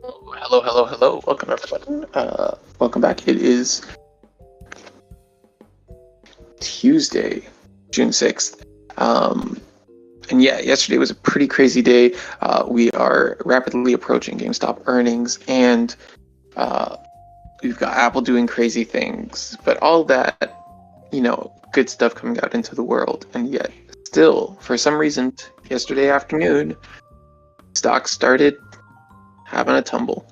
Hello, hello, hello. Welcome, everyone. Welcome back. It is Tuesday, June 6th. And yeah, yesterday was a pretty crazy day. We are rapidly approaching GameStop earnings, and we've got Apple doing crazy things, but all that, good stuff coming out into the world. And yet, still, for some reason, yesterday afternoon, stocks started having a tumble.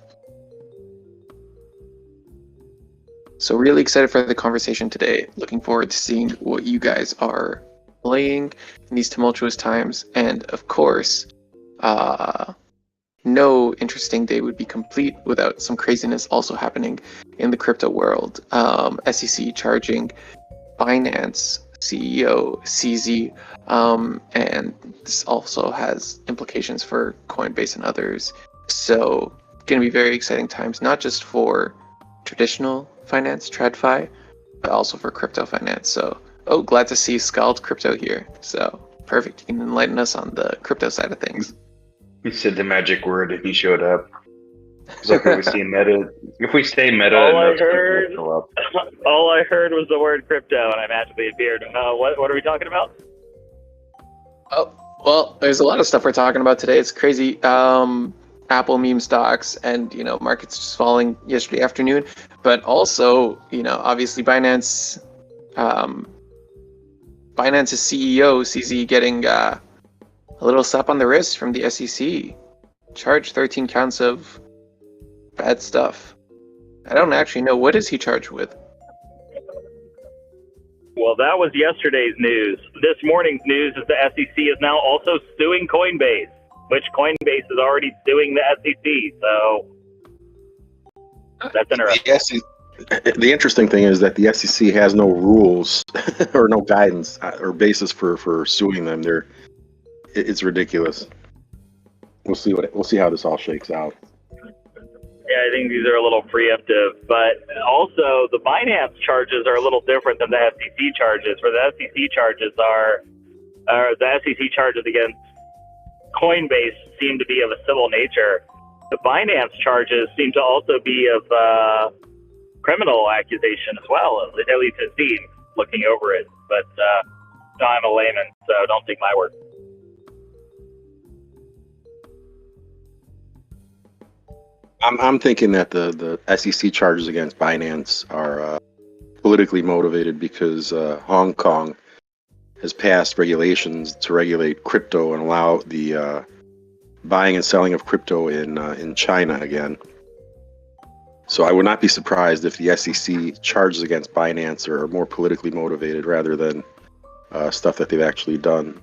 So really excited for the conversation today. Looking forward to seeing what you guys are playing in these tumultuous times. And of course, no interesting day would be complete without some craziness also happening in the crypto world. SEC charging Binance CEO CZ, and this also has implications for Coinbase and others. So going to be very exciting times, not just for traditional finance, TradFi, but also for crypto finance. So, glad to see Scald Crypto here. So, perfect. You can enlighten us on the crypto side of things. He said the magic word and he showed up. It's like if we say meta, all I heard was the word crypto, and I magically appeared. What are we talking about? Oh, well, there's a lot of stuff we're talking about today. It's crazy. Apple meme stocks and, markets just falling yesterday afternoon, but also, obviously Binance's CEO, CZ, getting a little slap on the wrist from the SEC. Charged 13 counts of bad stuff. I don't actually know. What is he charged with? Well, that was yesterday's news. This morning's news is the SEC is now also suing Coinbase, which Coinbase is already suing the SEC. So that's interesting. The interesting thing is that the SEC has no rules or no guidance or basis for suing them. It's ridiculous. We'll see how this all shakes out. Yeah, I think these are a little preemptive, but also the Binance charges are a little different than the SEC charges. Where the SEC charges against Coinbase seem to be of a civil nature. The Binance charges seem to also be of criminal accusation as well, at least it seems, looking over it. But no, I'm a layman, so don't take my word. I'm thinking that the SEC charges against Binance are politically motivated because Hong Kong has passed regulations to regulate crypto and allow the buying and selling of crypto in China again. So I would not be surprised if the SEC charges against Binance are more politically motivated rather than stuff that they've actually done.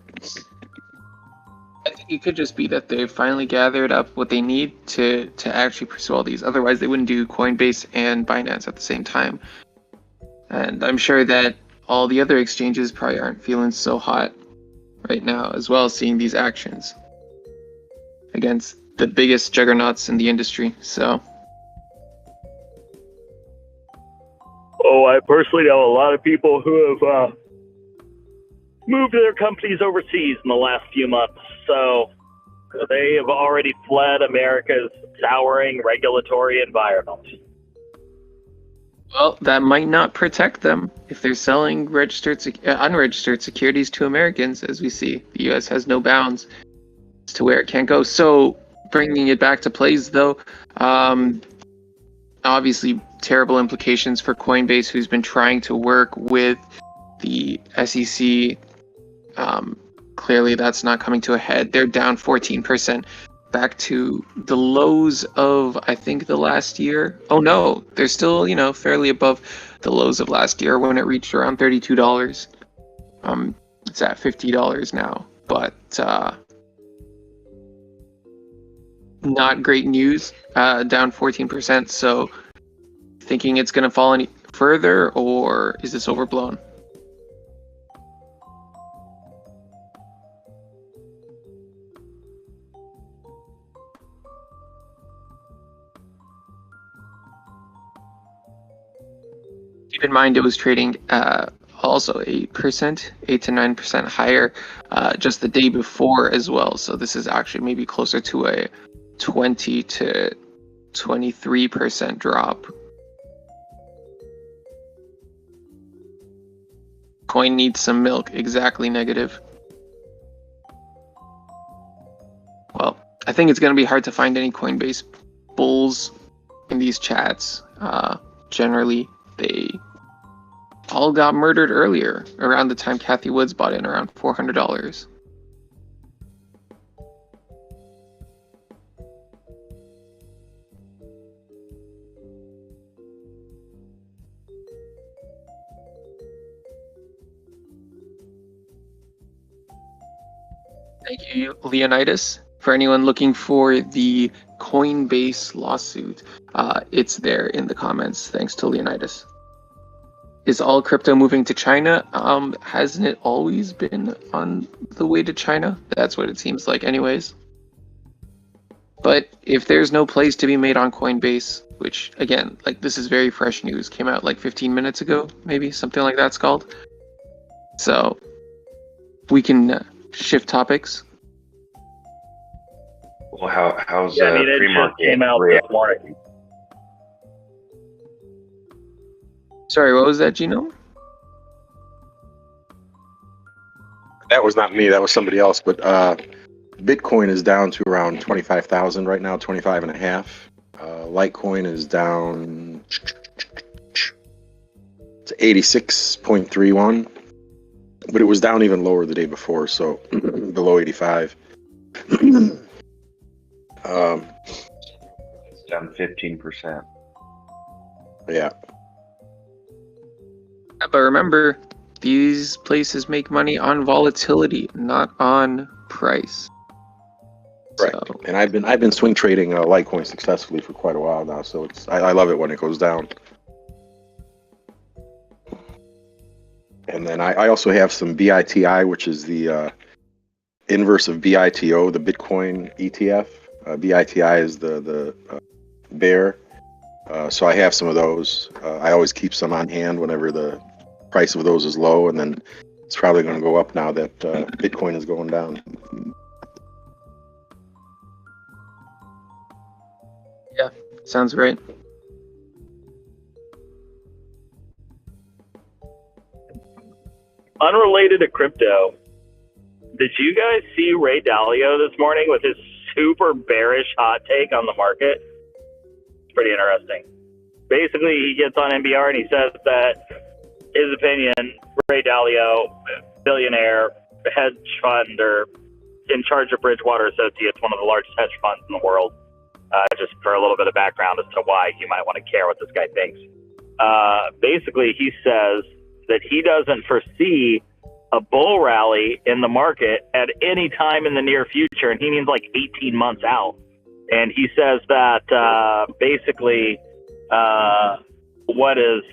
I think it could just be that they've finally gathered up what they need to actually pursue all these. Otherwise, they wouldn't do Coinbase and Binance at the same time. And I'm sure that all the other exchanges probably aren't feeling so hot right now, as well as seeing these actions against the biggest juggernauts in the industry. So, I personally know a lot of people who have moved their companies overseas in the last few months. So they have already fled America's souring regulatory environment. Well, that might not protect them if they're selling unregistered securities to Americans, as we see. The U.S. has no bounds as to where it can go. So, bringing it back to plays, though, obviously terrible implications for Coinbase, who's been trying to work with the SEC. Clearly, that's not coming to a head. They're down 14%. Back to the lows of, I think, the last year. Oh no, they're still, fairly above the lows of last year when it reached around $32. It's at $50 now, but not great news. Down 14%. So, thinking it's going to fall any further, or is this overblown? Keep in mind, it was trading also 8%, 8 to 9% higher just the day before as well. So this is actually maybe closer to a 20 to 23% drop. Coin needs some milk. Exactly, negative. Well, I think it's going to be hard to find any Coinbase bulls in these chats. Generally, they all got murdered earlier, around the time Kathy Woods bought in, around $400. Thank you, Leonidas. For anyone looking for the Coinbase lawsuit, it's there in the comments. Thanks to Leonidas. Is all crypto moving to China? Hasn't it always been on the way to China? That's what it seems like anyways. But if there's no plays to be made on Coinbase, which again, like this is very fresh news, came out like 15 minutes ago, maybe something like that's called. So we can shift topics. Well, how's it pre-market just came out this morning. Sorry, what was that, Gino? That was not me. That was somebody else. But Bitcoin is down to around 25,000 right now, 25 and a half. Litecoin is down to 86.31. But it was down even lower the day before, so below 85. It's down 15%. Yeah. But remember, these places make money on volatility, not on price. Right. So, And I've been swing trading Litecoin successfully for quite a while now, so I love it when it goes down. And then I also have some BITI, which is the inverse of BITO, the Bitcoin ETF. BITI is the bear. So I have some of those. I always keep some on hand whenever the price of those is low, and then it's probably going to go up now that Bitcoin is going down. yeah, sounds great. Unrelated to crypto, did you guys see Ray Dalio this morning with his super bearish hot take on the market? It's pretty interesting. Basically, he gets on NBR and he says that his opinion, Ray Dalio, billionaire, hedge fund, or in charge of Bridgewater Associates, one of the largest hedge funds in the world. Just for a little bit of background as to why you might want to care what this guy thinks. Basically, he says that he doesn't foresee a bull rally in the market at any time in the near future, and he means like 18 months out. And he says that basically what is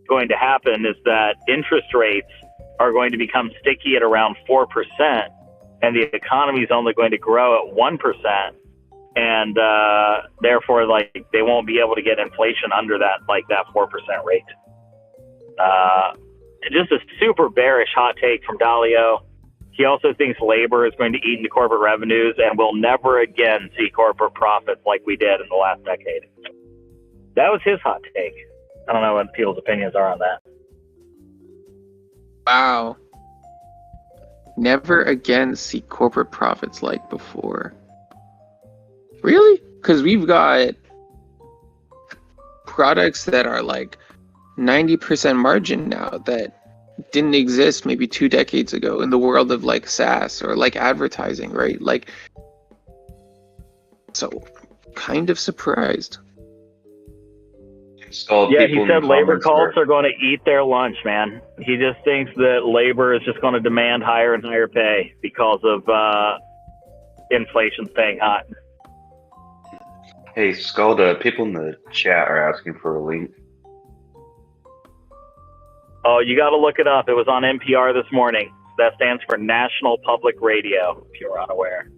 going to happen is that interest rates are going to become sticky at around 4%, and the economy is only going to grow at 1%, and therefore, like, they won't be able to get inflation under that 4% rate. Just a super bearish hot take from Dalio. He also thinks labor is going to eat into corporate revenues, and we'll never again see corporate profits like we did in the last decade. That was his hot take. I don't know what people's opinions are on that. Wow. Never again see corporate profits like before. Really? Because we've got products that are like 90% margin now that didn't exist maybe 2 decades ago in the world of like SaaS or like advertising, right? Like, so kind of surprised. Yeah, he said labor costs are going to eat their lunch, man. He just thinks that labor is just going to demand higher and higher pay because of inflation staying hot. Hey, Skalda, people in the chat are asking for a link. Oh, you got to look it up. It was on NPR this morning. That stands for National Public Radio, if you're unaware.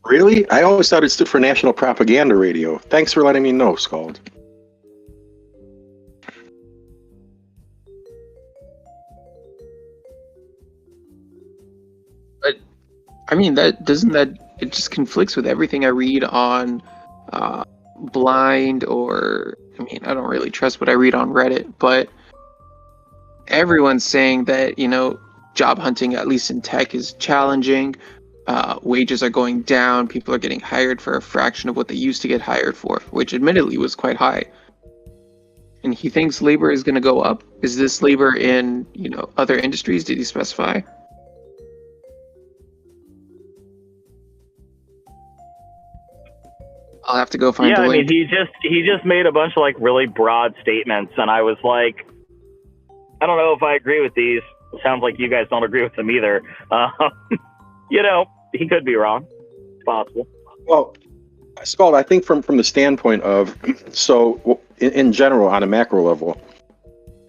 Really? I always thought it stood for National Propaganda Radio. Thanks for letting me know, Scald. But I mean, that doesn't that it just conflicts with everything I read on Blind, or I mean, I don't really trust what I read on Reddit, but everyone's saying that, job hunting, at least in tech, is challenging. Wages are going down. People are getting hired for a fraction of what they used to get hired for, which admittedly was quite high. And he thinks labor is going to go up. Is this labor in, other industries? Did he specify? I'll have to go find the link. he just made a bunch of like really broad statements, and I was like, I don't know if I agree with these. It sounds like you guys don't agree with them either. He could be wrong. It's possible. Well, Scald, I think from the standpoint of, so in general, on a macro level,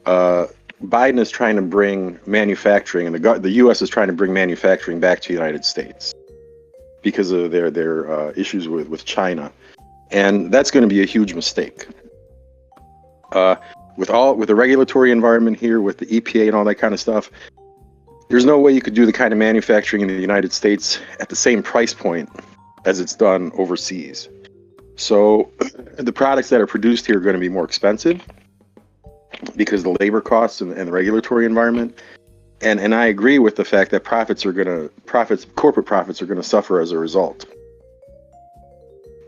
Biden is trying to bring manufacturing, and the U.S. is trying to bring manufacturing back to the United States because of their issues with China, and that's going to be a huge mistake. With the regulatory environment here, with the EPA and all that kind of stuff, there's no way you could do the kind of manufacturing in the United States at the same price point as it's done overseas. So the products that are produced here are going to be more expensive because of the labor costs and the regulatory environment. And I agree with the fact that corporate profits are going to suffer as a result.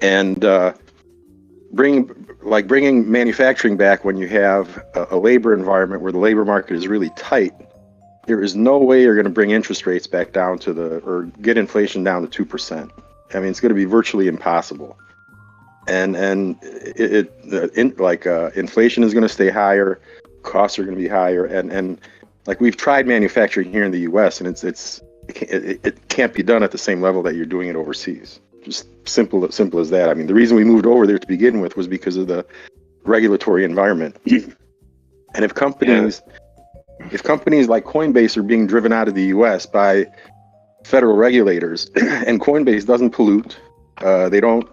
And bringing manufacturing back when you have a labor environment where the labor market is really tight, there is no way you're going to bring interest rates back down or get inflation down to 2%. I mean, it's going to be virtually impossible. And inflation is going to stay higher, costs are going to be higher, and like we've tried manufacturing here in the U.S. and it can't be done at the same level that you're doing it overseas. Just simple as that. I mean, the reason we moved over there to begin with was because of the regulatory environment. And if companies like Coinbase are being driven out of the U.S. by federal regulators, and Coinbase doesn't pollute, they don't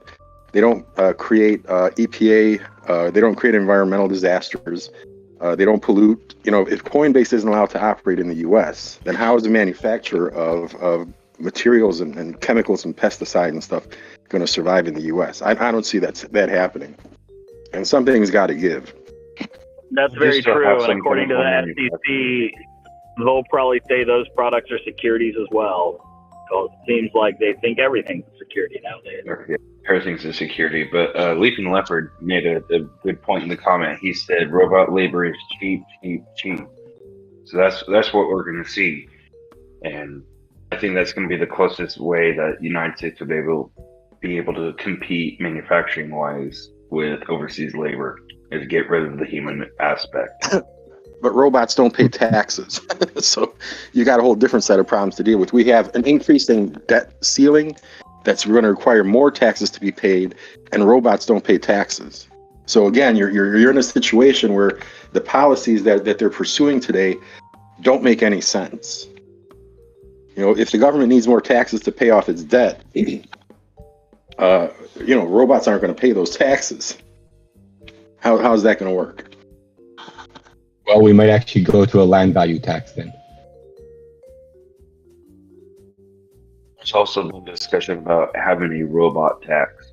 create EPA, they don't create environmental disasters, they don't pollute. If Coinbase isn't allowed to operate in the U.S., then how is the manufacturer of materials and chemicals and pesticide and stuff going to survive in the U.S.? I don't see that happening, and something's got to give. That's very true, and according to the SEC, they'll probably say those products are securities as well. Because it seems like they think everything's a security nowadays. Yeah, everything's a security. But Leaping Leopard made a good point in the comment. He said robot labor is cheap, cheap, cheap. So that's what we're going to see. And I think that's going to be the closest way that the United States will be able to compete manufacturing-wise with overseas labor, is get rid of the human aspect. But robots don't pay taxes. So you got a whole different set of problems to deal with. We have an increasing debt ceiling that's going to require more taxes to be paid, and robots don't pay taxes. So again, you're in a situation where the policies that they're pursuing today don't make any sense. If the government needs more taxes to pay off its debt, robots aren't going to pay those taxes. How is that going to work? Well, we might actually go to a land value tax then. There's also the discussion about having a robot tax.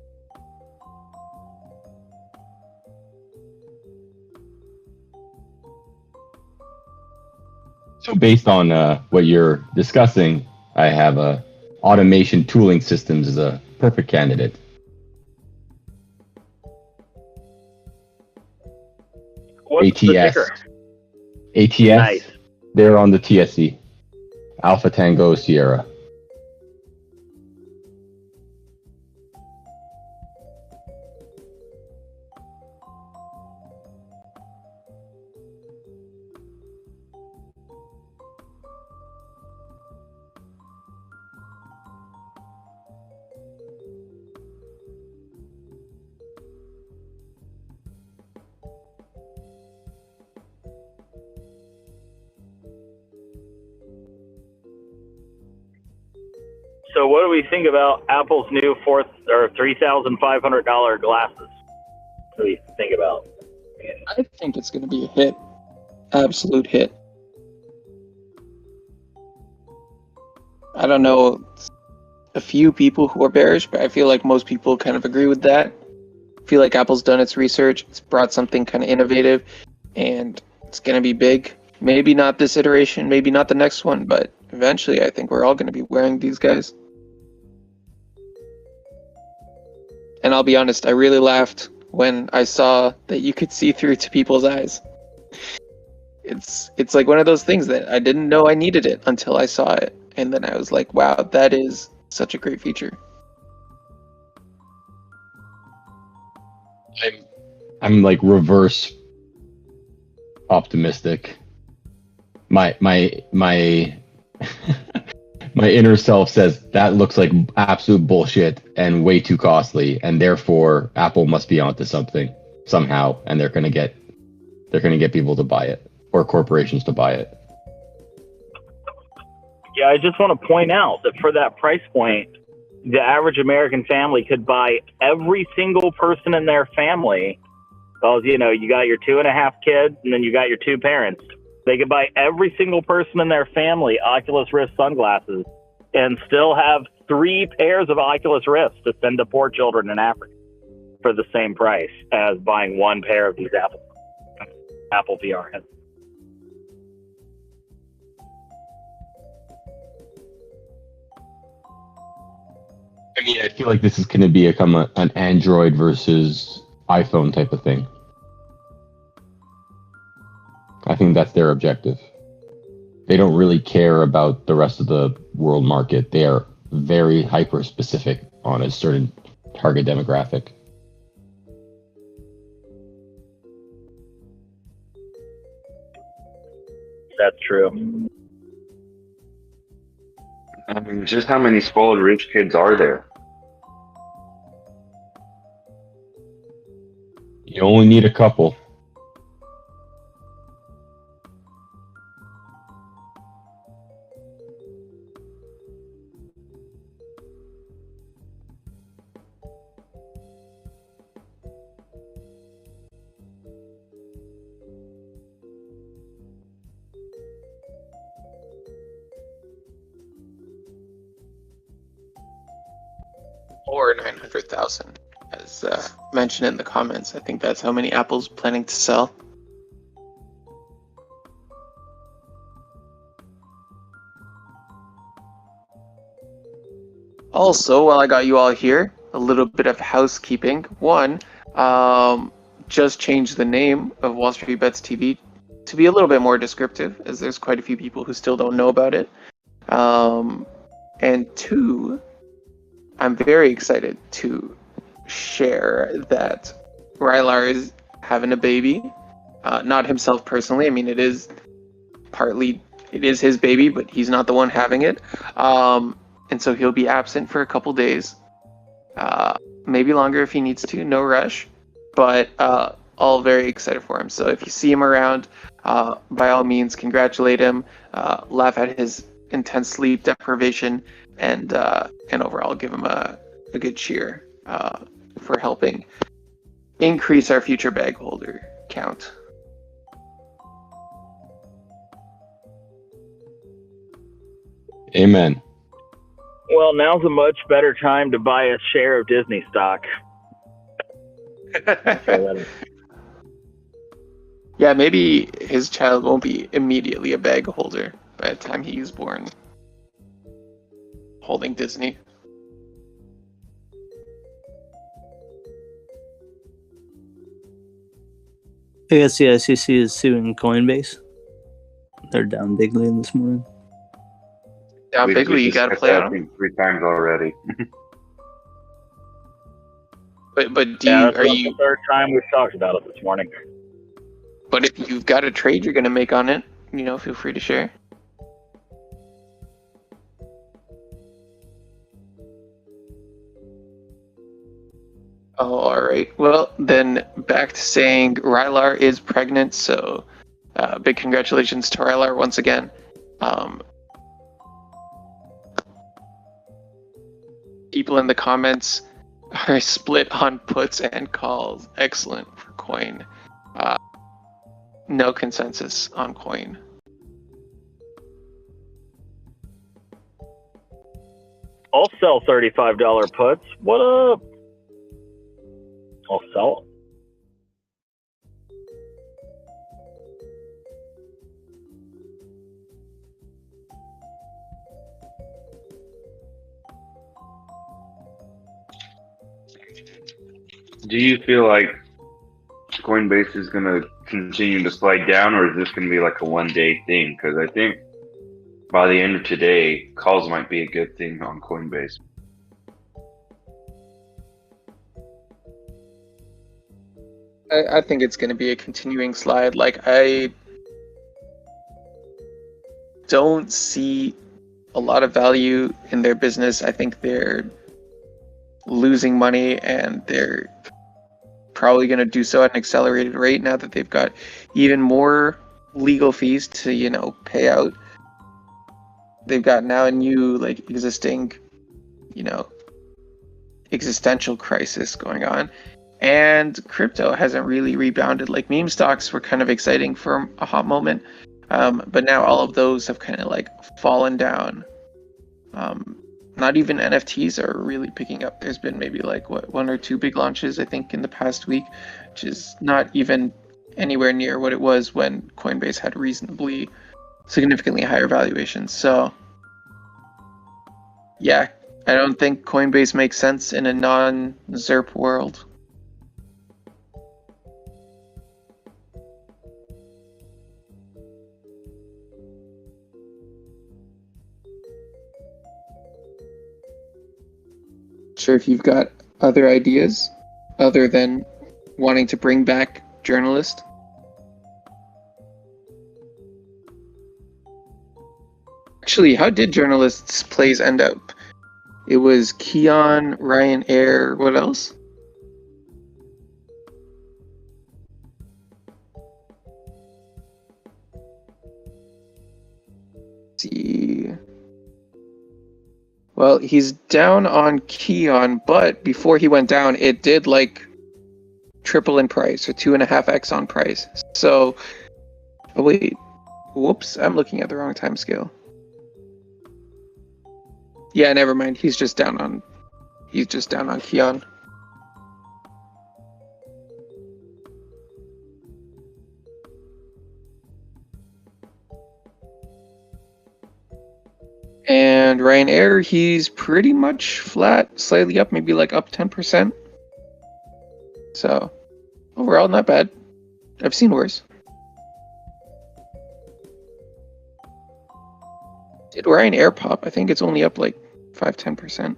So based on what you're discussing, I have automation tooling systems as a perfect candidate. What's the ticker? ATS, Nice. They're on the TSE, Alpha Tango Sierra. So what do we think about Apple's new $3,500 glasses? What do you think about? I think it's going to be a hit. Absolute hit. I don't know. a few people who are bearish, but I feel like most people kind of agree with that. I feel like Apple's done its research. It's brought something kind of innovative, and it's going to be big. Maybe not this iteration, maybe not the next one, but eventually I think we're all going to be wearing these guys. And I'll be honest, I really laughed when I saw that you could see through to people's eyes. It's like one of those things that I didn't know I needed it until I saw it. And then I was like, wow, that is such a great feature. I'm like reverse optimistic. My my inner self says that looks like absolute bullshit and way too costly, and therefore Apple must be onto something somehow, and they're gonna get people to buy it or corporations to buy it. Yeah, I just want to point out that for that price point, the average American family could buy every single person in their family. Because, you got your 2.5 kids and then you got your 2 parents. They could buy every single person in their family Oculus Rift sunglasses and still have 3 pairs of Oculus Rifts to send to poor children in Africa for the same price as buying 1 pair of these Apple VR headsets. I mean, I feel like this is going to become an Android versus iPhone type of thing. I think that's their objective. They don't really care about the rest of the world market. They are very hyper-specific on a certain target demographic. That's true. I mean, just how many spoiled rich kids are there? You only need a couple. Or 900,000, as mentioned in the comments. I think that's how many Apple's planning to sell. Also, while I got you all here, a little bit of housekeeping. One, just changed the name of WallStreetBets TV to be a little bit more descriptive, as there's quite a few people who still don't know about it. And 2, I'm very excited to share that Rylar is having a baby. Not himself personally. I mean, it is his baby, but he's not the one having it. And so he'll be absent for a couple days. Maybe longer if he needs to, no rush. But all very excited for him. So if you see him around, by all means, congratulate him. Laugh at his intense sleep deprivation, and overall give him a good cheer for helping increase our future bag holder count. Amen. Well, now's a much better time to buy a share of Disney stock. Yeah, maybe his child won't be immediately a bag holder by the time he is born. Holding Disney. I guess the SEC is suing Coinbase. They're down bigly this morning. Down bigly, you gotta play on them. 3 times already. But That's the 3rd time we've talked about it this morning. But if you've got a trade you're gonna make on it, feel free to share. Oh, all right. Well, then back to saying Rylar is pregnant, so big congratulations to Rylar once again. People in the comments are split on puts and calls. Excellent for coin. No consensus on coin. Also, sell $35 puts. What up? I'll sell them. Do you feel like Coinbase is going to continue to slide down, or is this going to be like a one-day thing? Because I think by the end of today, calls might be a good thing on Coinbase. I think it's going to be a continuing slide. Like, I don't see a lot of value in their business. I think they're losing money, and they're probably going to do so at an accelerated rate now that they've got even more legal fees to, pay out. They've got now a new, existing, existential crisis going on. And crypto hasn't really rebounded. Like, meme stocks were kind of exciting for a hot moment, but now all of those have kind of fallen down. Not even NFTs are really picking up. There's been maybe one or two big launches, I think, in the past week, which is not even anywhere near what it was when Coinbase had reasonably significantly higher valuations. So yeah, I don't think Coinbase makes sense in a non-ZERP world. Sure, if you've got other ideas other than wanting to bring back journalists. Actually, how did journalists' plays end up? It was Keon, Ryan Air, what else? Let's see. Well, he's down on Keon, but before he went down, it did triple in price, or 2.5x on price. So, oh wait, whoops, I'm looking at the wrong time scale. Yeah, never mind. He's just down on Keon. And Ryan Air, he's pretty much flat, slightly up, maybe up 10%. So, overall, not bad. I've seen worse. Did Ryan Air pop? I think it's only up 5-10%.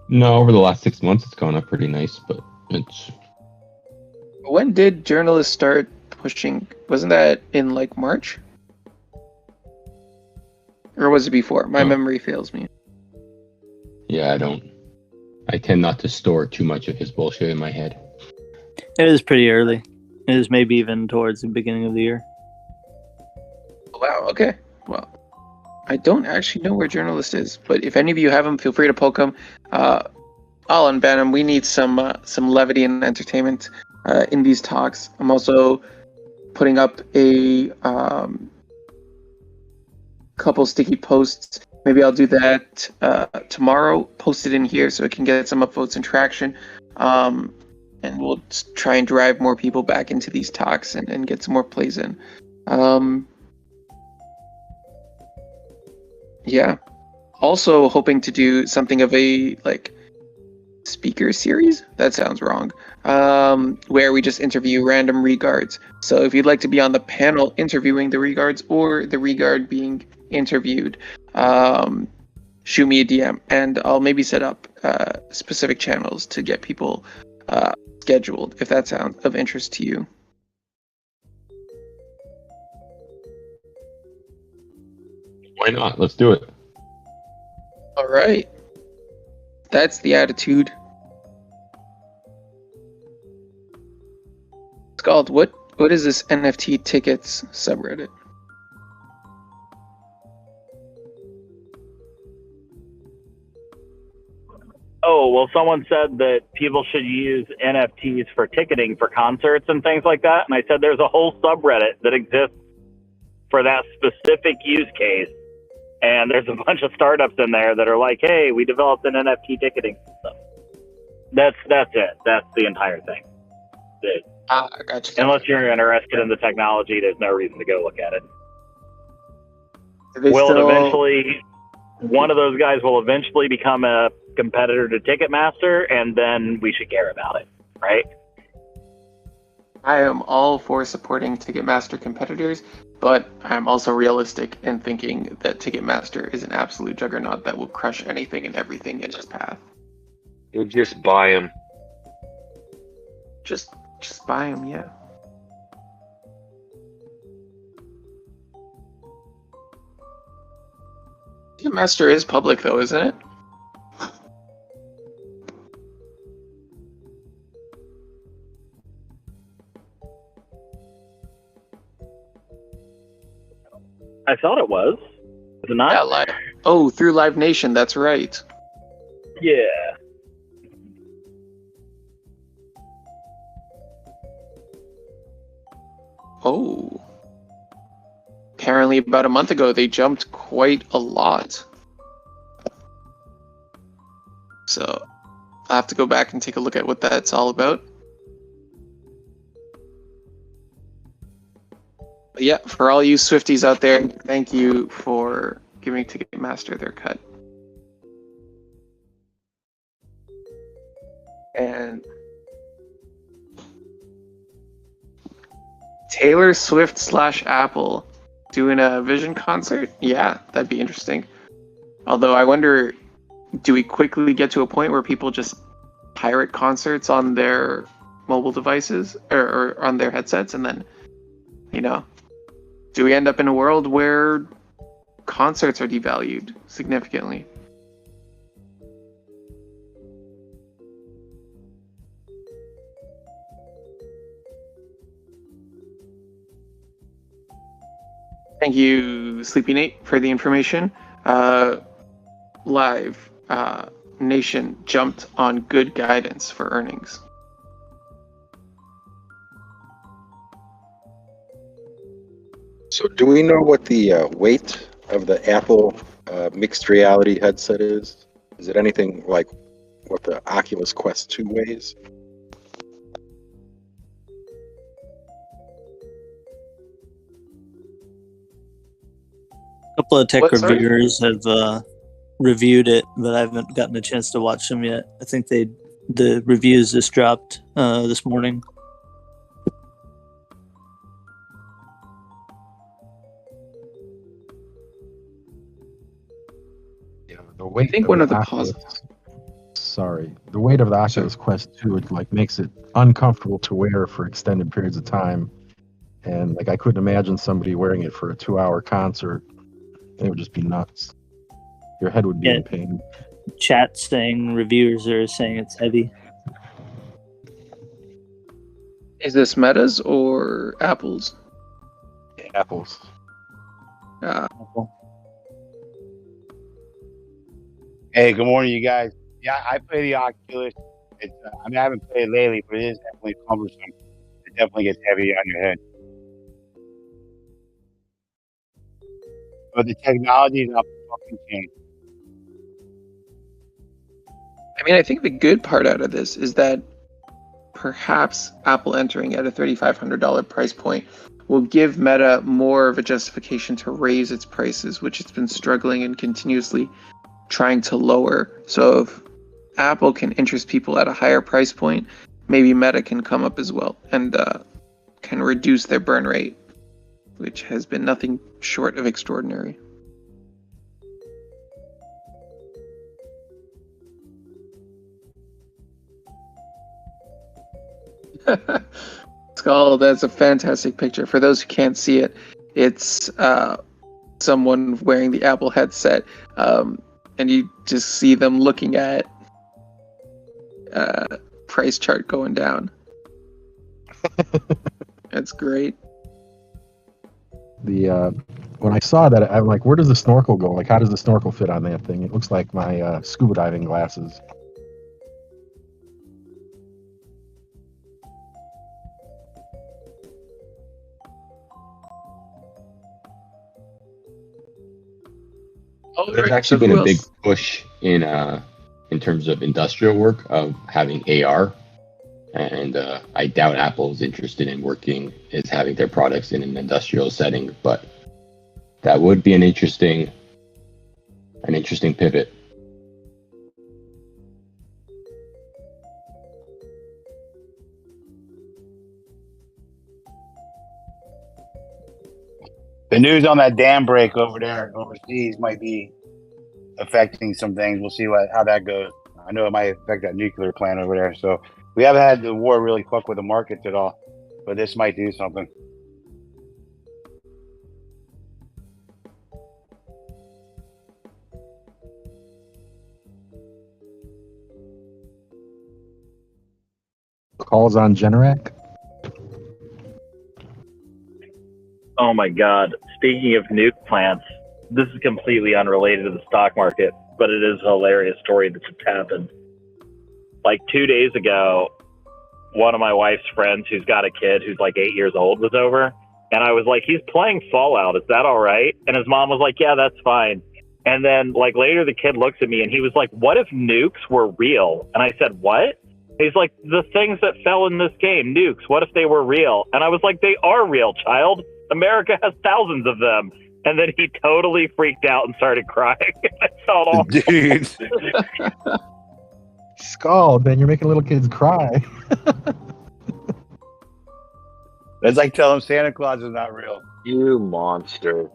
No, over the last 6 months, it's gone up pretty nice, but it's... When did journalists start pushing? Wasn't that in March? Or was it before? My memory fails me. Yeah, I tend not to store too much of his bullshit in my head. It was pretty early. It was maybe even towards the beginning of the year. Wow, okay. Well, I don't actually know where Journalist is, but if any of you have him, feel free to poke him. I'll unban him. We need some levity and entertainment in these talks. I'm also putting up a couple sticky posts. Maybe I'll do that tomorrow, post it in here so it can get some upvotes and traction. And we'll try and drive more people back into these talks and get some more plays in. Yeah. Also hoping to do something of a speaker series. That sounds wrong. Where we just interview random regards. So if you'd like to be on the panel interviewing the regards or the regard being interviewed, shoot me a DM and I'll maybe set up specific channels to get people scheduled if that sounds of interest to you. Why not? Let's do it. All right. That's the attitude. Scald, what is this NFT tickets subreddit? Oh, well, someone said that people should use NFTs for ticketing for concerts and things like that. And I said there's a whole subreddit that exists for that specific use case. And there's a bunch of startups in there that are like, hey, we developed an NFT ticketing system. That's it. That's the entire thing. I got you. Unless you're interested in the technology, there's no reason to go look at it. One of those guys will eventually become a competitor to Ticketmaster, and then we should care about it, right? I am all for supporting Ticketmaster competitors, but I'm also realistic in thinking that Ticketmaster is an absolute juggernaut that will crush anything and everything in its path. You'll just buy them. Just buy them, yeah. Ticketmaster is public, though, isn't it? I thought it was. Is it not? Yeah, through Live Nation, that's right. Yeah. Oh. Apparently, about a month ago, they jumped quite a lot. So, I'll have to go back and take a look at what that's all about. But yeah, for all you Swifties out there, thank you for giving Ticketmaster their cut. And Taylor Swift / Apple doing a Vision concert? Yeah, that'd be interesting. Although I wonder, do we quickly get to a point where people just pirate concerts on their mobile devices or on their headsets, and then, do we end up in a world where concerts are devalued significantly? Thank you, Sleepy Nate, for the information. Live Nation jumped on good guidance for earnings. So, do we know what the weight of the Apple mixed reality headset is? Is it anything like what the Oculus Quest 2 weighs? A couple of tech What, sorry? reviewers have reviewed it, but I haven't gotten a chance to watch them yet. I think the reviews just dropped this morning. Yeah, the weight. I think one of the positives. Sorry, the weight of the Oculus Quest 2 makes it uncomfortable to wear for extended periods of time, and I couldn't imagine somebody wearing it for a 2-hour concert. It would just be nuts. Your head would be in pain. Chat saying reviewers are saying it's heavy. Is this Meta's or Apple's? Apples. Apple. Hey, good morning, you guys. Yeah, I play the Oculus. It's, I haven't played it lately, but it is definitely cumbersome. It definitely gets heavy on your head. But the technology is not fucking changed. I mean, I think the good part out of this is that perhaps Apple entering at a $3,500 price point will give Meta more of a justification to raise its prices, which it's been struggling and continuously trying to lower. So if Apple can interest people at a higher price point, maybe Meta can come up as well and can reduce their burn rate, which has been nothing short of extraordinary. Skull, that's a fantastic picture. For those who can't see it, it's someone wearing the Apple headset, and you just see them looking at price chart going down. That's great. When I saw that, I'm like, where does the snorkel go? How does the snorkel fit on that thing? It looks like my scuba diving glasses. Oh, There's right. So actually been who a big else? push in terms of industrial work of having AR, and I doubt Apple's interested in having their products in an industrial setting, but that would be an interesting pivot. The news on that dam break over there overseas might be affecting some things. We'll see how that goes. I know it might affect that nuclear plant over there. So we haven't had the war really fuck with the markets at all, but this might do something. Calls on Generac. Oh my God. Speaking of nuke plants, this is completely unrelated to the stock market, but it is a hilarious story that just happened. Like 2 days ago, one of my wife's friends who's got a kid who's like 8 years old was over. And I was like, he's playing Fallout. Is that all right? And his mom was like, yeah, that's fine. And then like later the kid looks at me and he was like, what if nukes were real? And I said, what? He's like, the things that fell in this game, nukes, what if they were real? And I was like, they are real, child. America has thousands of them. And then he totally freaked out and started crying. I felt awful. Dude. Scald, man, you're making little kids cry. That's like telling Santa Claus is not real. You monster.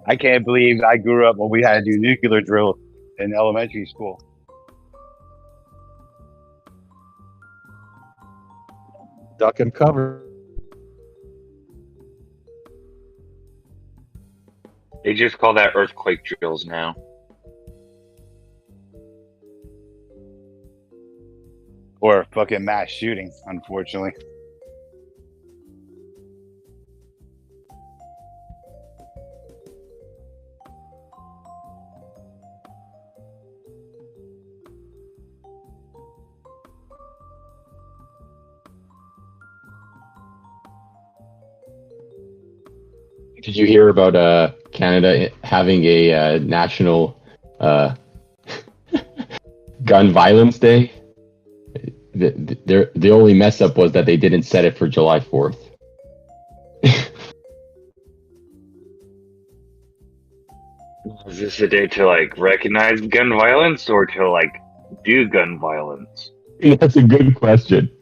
I can't believe I grew up when we had to do nuclear drill in elementary school. Duck and cover. They just call that earthquake drills now. Or fucking mass shooting, unfortunately. Did you hear about Canada having a national gun violence day? The only mess up was that they didn't set it for July 4th. Is this a day to like recognize gun violence or to like do gun violence? That's a good question.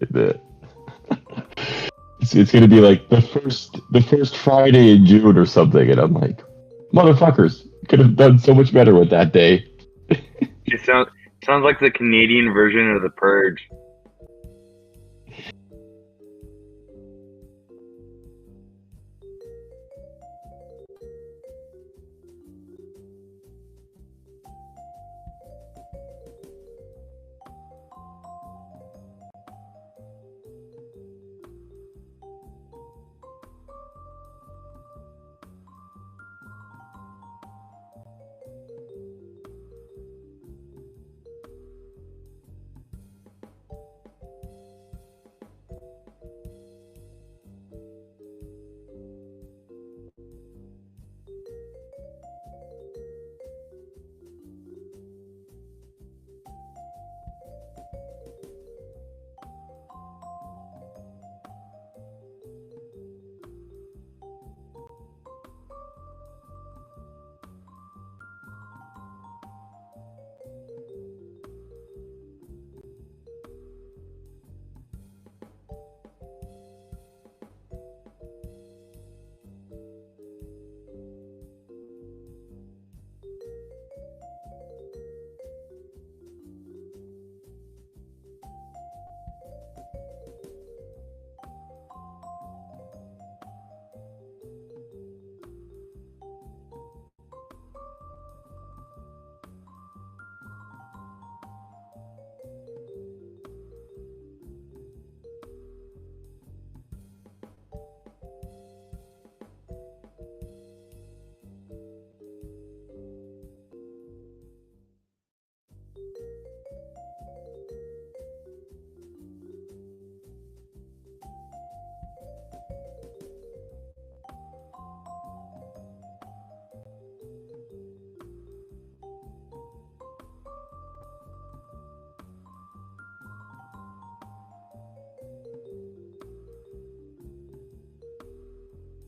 It's going to be like the first Friday in June or something, and I'm like, motherfuckers, could have done so much better with that day. It sounds like the Canadian version of the Purge.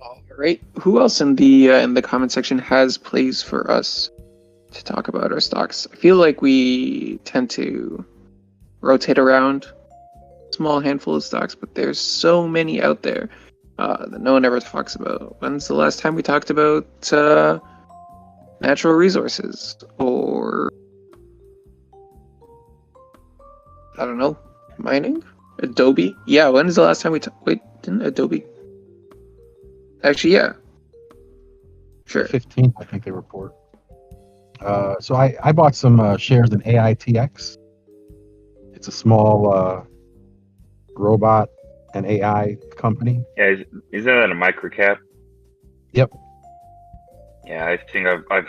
All right. Who else in the comment section has plays for us to talk about our stocks? I feel like we tend to rotate around a small handful of stocks, but there's so many out there that no one ever talks about. When's the last time we talked about natural resources or I don't know, mining? Adobe? Yeah, when is the last time we wait, didn't Adobe? Actually, yeah. Sure. 15th, I think they report. So I bought some shares in AITX. It's a small robot and AI company. Yeah, isn't that a micro cap? Yep. Yeah, I think I've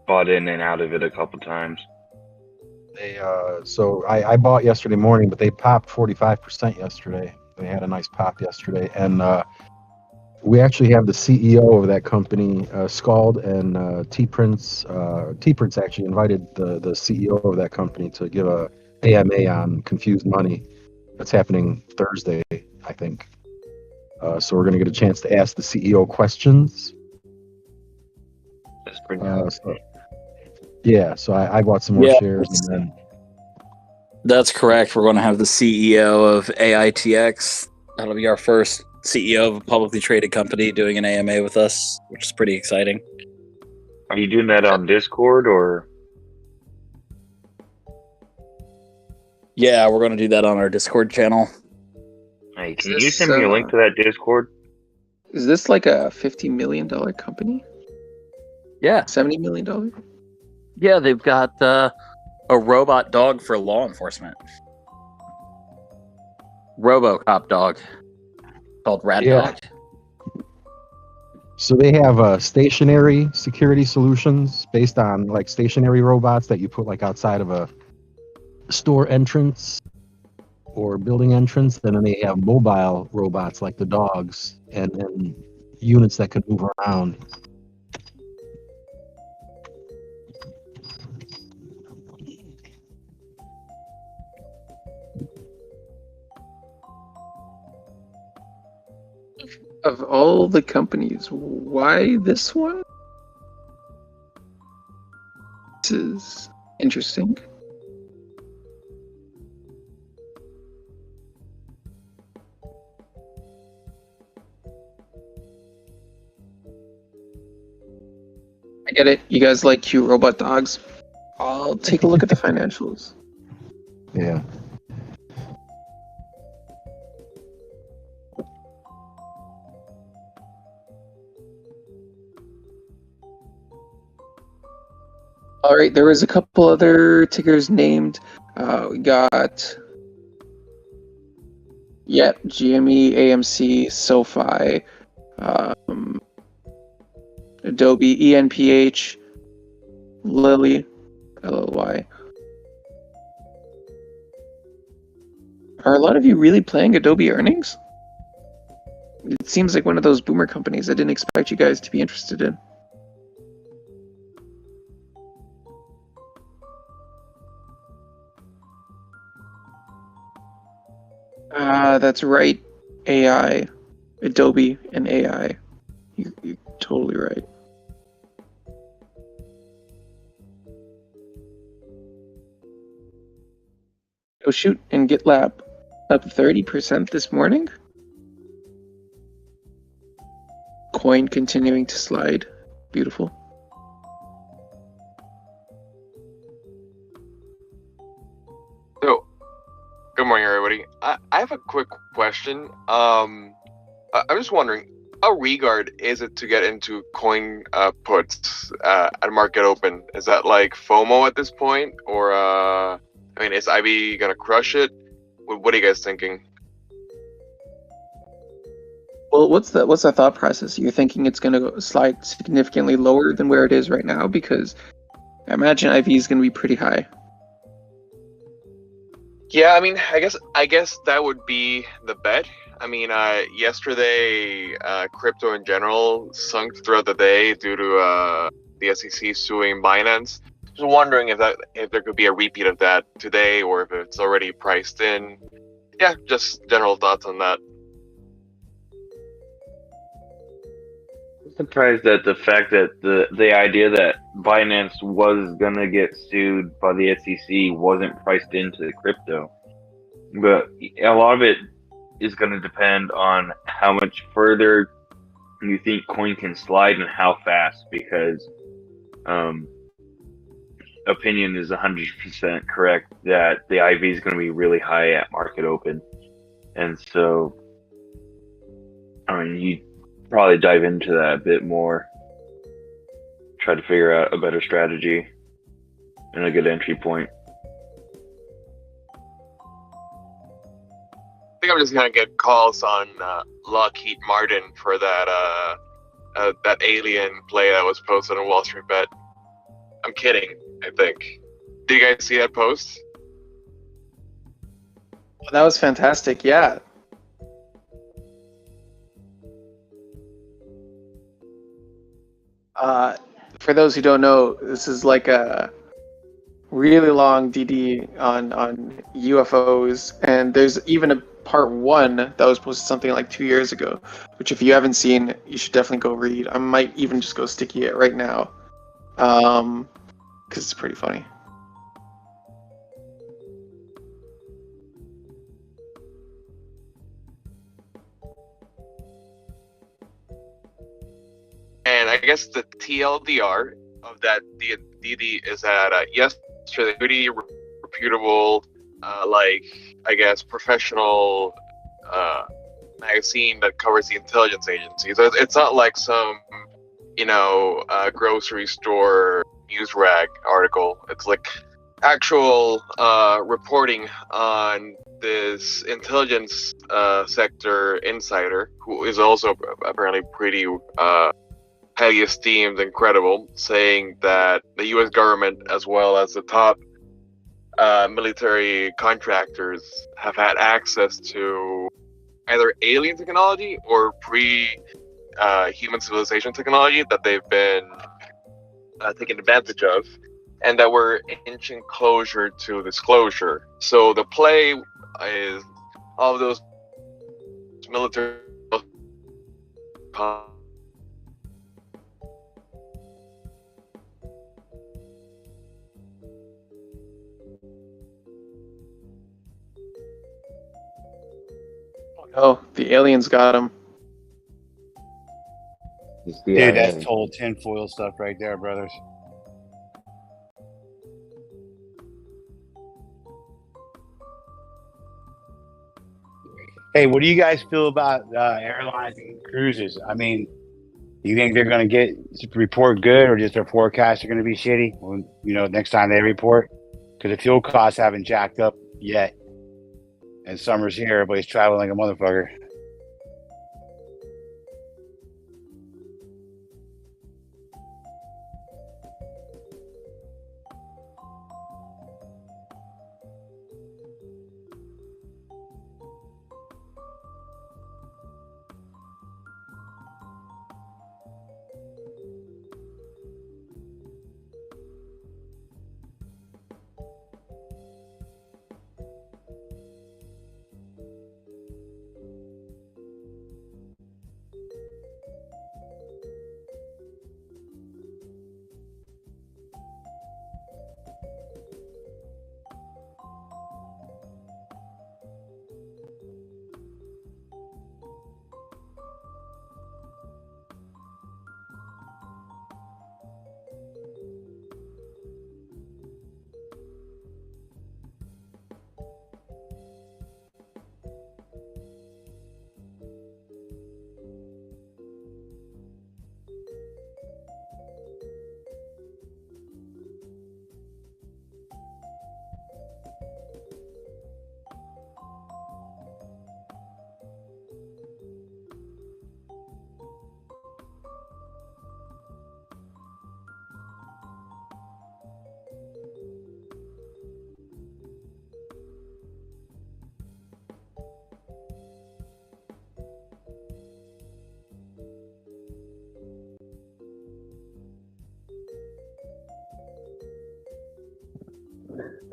bought in and out of it a couple times. They so I bought yesterday morning, but they popped 45% yesterday. They had a nice pop yesterday, and we actually have the CEO of that company, Scald and T-Prince. T-Prince actually invited the CEO of that company to give a AMA on confused money. That's happening Thursday, I think. So we're going to get a chance to ask the CEO questions. That's pretty So I bought some more shares, and then that's correct. We're going to have the CEO of AITX. That'll be our first CEO of a publicly traded company doing an AMA with us, which is pretty exciting. Are you doing that on Discord or? Yeah, we're going to do that on our Discord channel. Hey, can you send me a link to that Discord? Is this like a $50 million company? Yeah. $70 million? Yeah, they've got a robot dog for law enforcement. RoboCop dog called Rat Dog. So they have stationary security solutions based on like stationary robots that you put like outside of a store entrance or building entrance. And then they have mobile robots like the dogs and units that can move around. Of all the companies, why this one? This is interesting. I get it. You guys like cute robot dogs. I'll take a look at the financials. Yeah. All right, there was a couple other tickers named. We got, GME, AMC, SoFi, Adobe, ENPH, Lilly, LLY. Are a lot of you really playing Adobe earnings? It seems like one of those boomer companies I didn't expect you guys to be interested in. That's right. AI. Adobe and AI. You're totally right. Oh shoot, and GitLab up 30% this morning. Coin continuing to slide. Beautiful. So, good morning, everybody. I have a quick question. I'm just wondering, how regard is it to get into coin puts at market open? Is that like FOMO at this point, or is IB gonna crush it? What are you guys thinking? Well, what's the thought process? You're thinking it's gonna slide significantly lower than where it is right now, because I imagine IV is gonna be pretty high. Yeah, I guess that would be the bet. Yesterday, crypto in general sunk throughout the day due to the SEC suing Binance. Just wondering if there could be a repeat of that today, or if it's already priced in. Yeah, just general thoughts on that. surprised at the fact that the idea that Binance was gonna get sued by the SEC wasn't priced into the crypto. But a lot of it is going to depend on how much further you think coin can slide and how fast, because opinion is 100% correct that the IV is going to be really high at market open. And so, I mean, you probably dive into that a bit more, try to figure out a better strategy and a good entry point. I think I'm just gonna get calls on Lockheed Martin for that that alien play that was posted on WallStreetBet. I'm kidding. I think. Did you guys see that post? Well, that was fantastic. Yeah. For those who don't know, this is like a really long DD on UFOs, and there's even a part 1 that was posted something like 2 years ago, which if you haven't seen, you should definitely go read. I might even just go sticky it right now, because it's pretty funny. And I guess the TLDR of that DD is that yesterday, pretty reputable, like I guess professional magazine that covers the intelligence agency. So it's not like some grocery store news rag article. It's like actual reporting on this intelligence sector insider, who is also apparently pretty highly esteemed and credible, saying that the U.S. government, as well as the top military contractors, have had access to either alien technology or pre-human civilization technology that they've been taking advantage of, and that we're inching closer to disclosure. So the play is all of those military Oh, the aliens got him. Dude, that's total tinfoil stuff right there, brothers. Hey, what do you guys feel about airlines and cruises? I mean, do you think they're going to report good, or just their forecasts are going to be shitty? Well, next time they report, because the fuel costs haven't jacked up yet, and summer's here. Everybody's traveling like a motherfucker.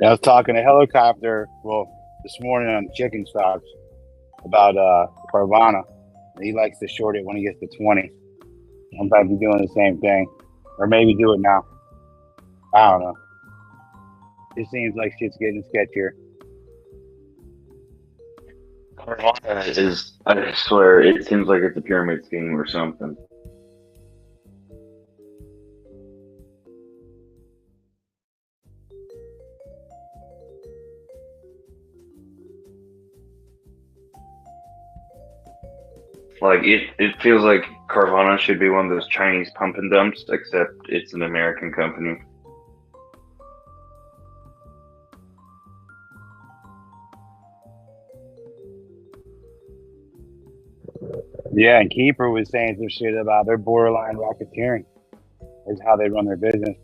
I was talking to Helicopter, this morning on Chicken Stocks about Carvana. He likes to short it when he gets to 20. Sometimes you're doing the same thing, or maybe do it now. I don't know. It seems like shit's getting sketchier. Carvana is, I swear, it seems like it's a pyramid scheme or something. Like it feels like Carvana should be one of those Chinese pump and dumps, except it's an American company. Yeah, and Keeper was saying some shit about their borderline racketeering is how they run their business.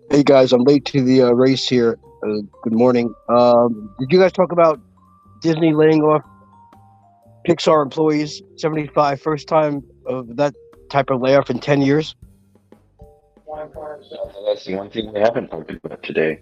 Hey guys, I'm late to the race here. Good morning. Did you guys talk about Disney laying off Pixar employees? 75, first time of that type of layoff in 10 years. That's the one thing we haven't talked about today.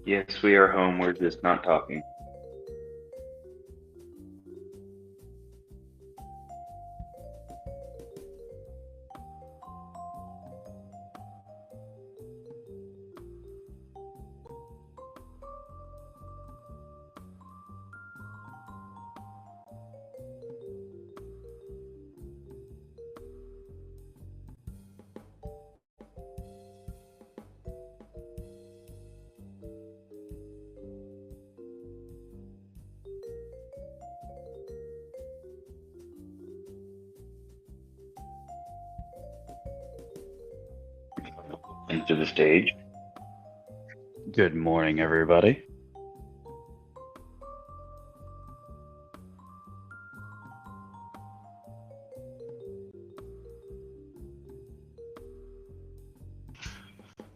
Yes, we are home. We're just not talking. Into the stage. Good morning, everybody.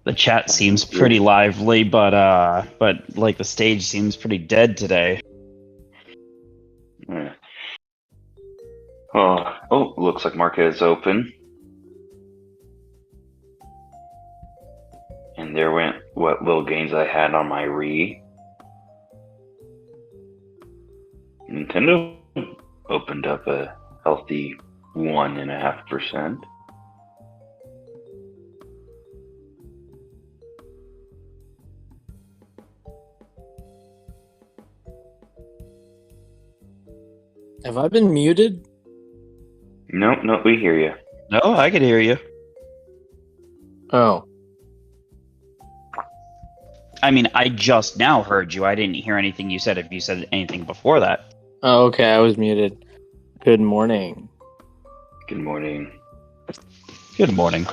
The chat seems pretty lively, but like the stage seems pretty dead today. Yeah. Oh, looks like market is open. And there went what little gains I had on my re. Nintendo opened up a healthy 1.5%. Have I been muted? No, we hear you. No, I can hear you. Oh. I mean, I just now heard you. I didn't hear anything you said if you said anything before that. Oh, okay. I was muted. Good morning. Good morning. Good morning.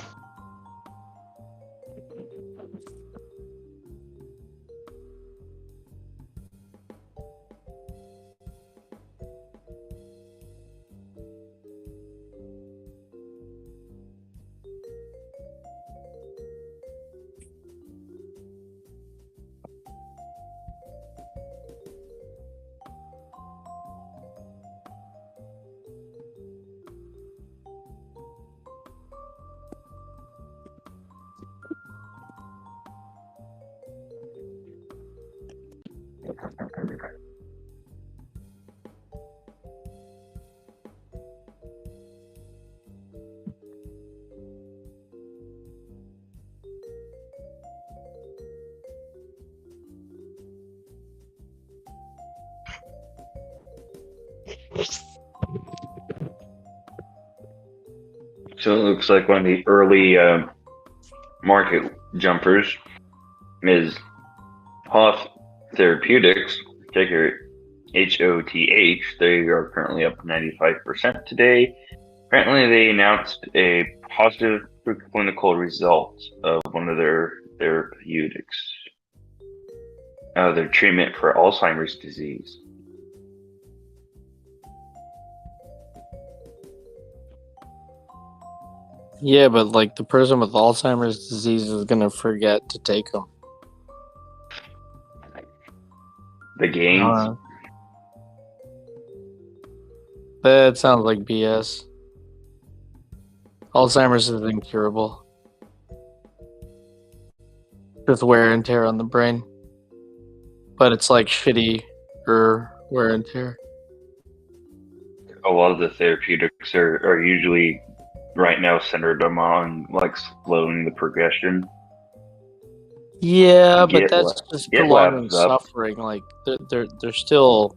So it looks like one of the early market jumpers is Hoth Therapeutics, ticker HOTH. They are currently up 95% today. Apparently, they announced a positive preclinical result of one of their therapeutics, their treatment for Alzheimer's disease. Yeah, but like the person with Alzheimer's disease is gonna forget to take them. The gains. That sounds like BS. Alzheimer's is incurable. Just wear and tear on the brain. But it's like shitty wear and tear. A lot of the therapeutics are usually right now centered on like slowing the progression. Yeah, but that's just prolonging GitLab's up. suffering. Like they're still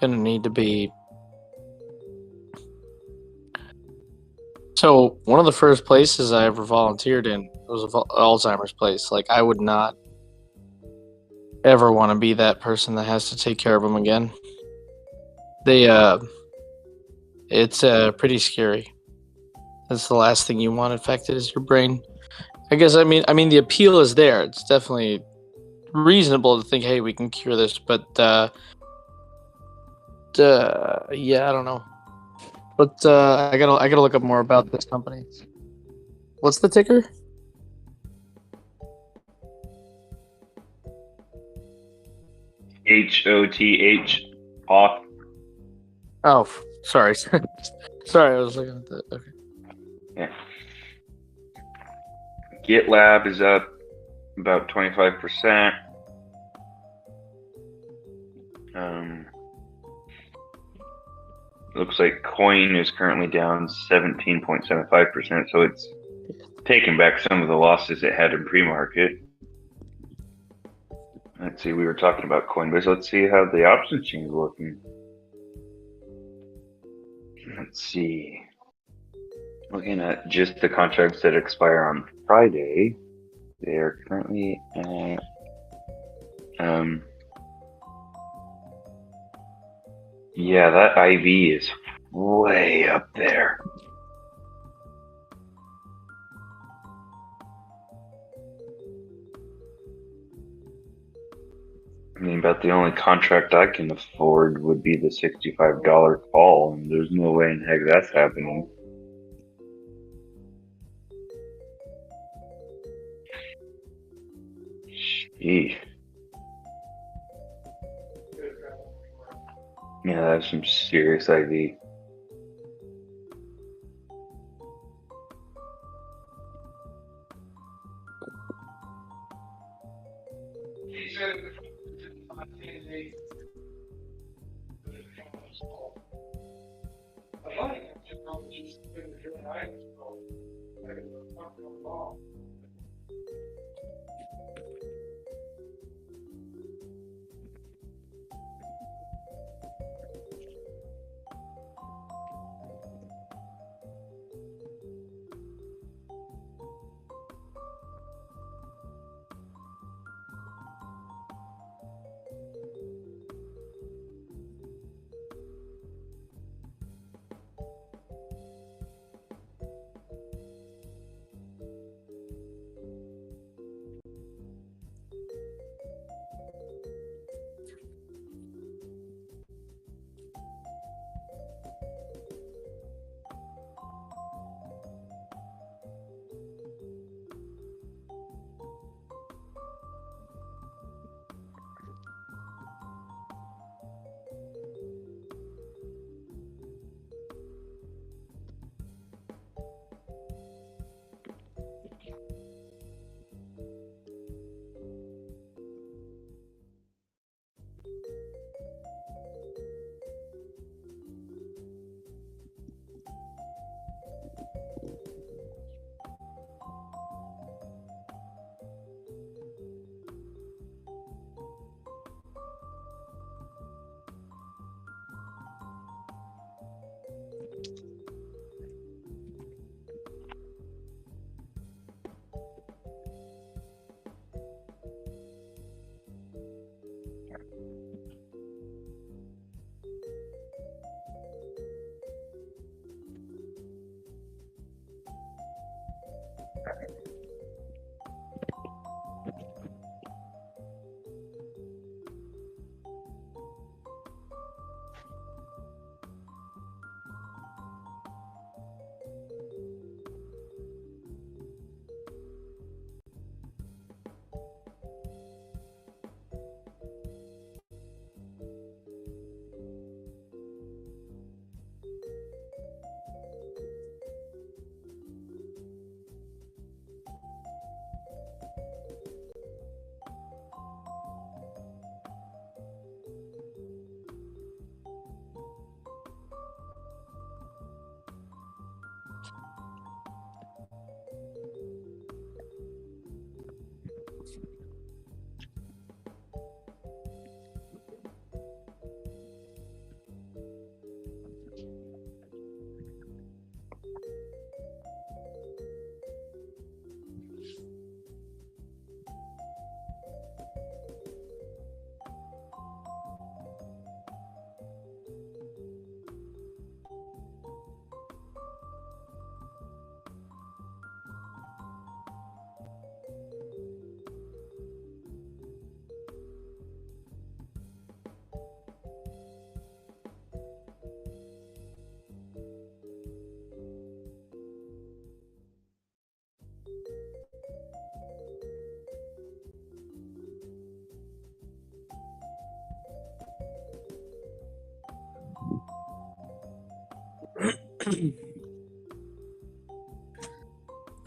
gonna need to be. So one of the first places I ever volunteered in was an Alzheimer's place. Like I would not ever want to be that person that has to take care of them again. It's pretty scary. That's the last thing you want affected is your brain. I guess I mean the appeal is there. It's definitely reasonable to think, hey, we can cure this, but yeah, I don't know. But I gotta look up more about this company. What's the ticker? HOTH. Hoth. Oh, sorry. Sorry, I was looking at that. Okay. Yeah. GitLab is up about 25%. Looks like coin is currently down 17.75%, so it's taken back some of the losses it had in pre-market. Let's see, we were talking about Coinbase. Let's see how the options chain is working. Let's see. Looking at just the contracts that expire on Friday, they are currently at yeah, that IV is way up there. I mean, about the only contract I can afford would be the $65 call, and there's no way in heck that's happening. Sheesh. Yeah, that's some serious IV.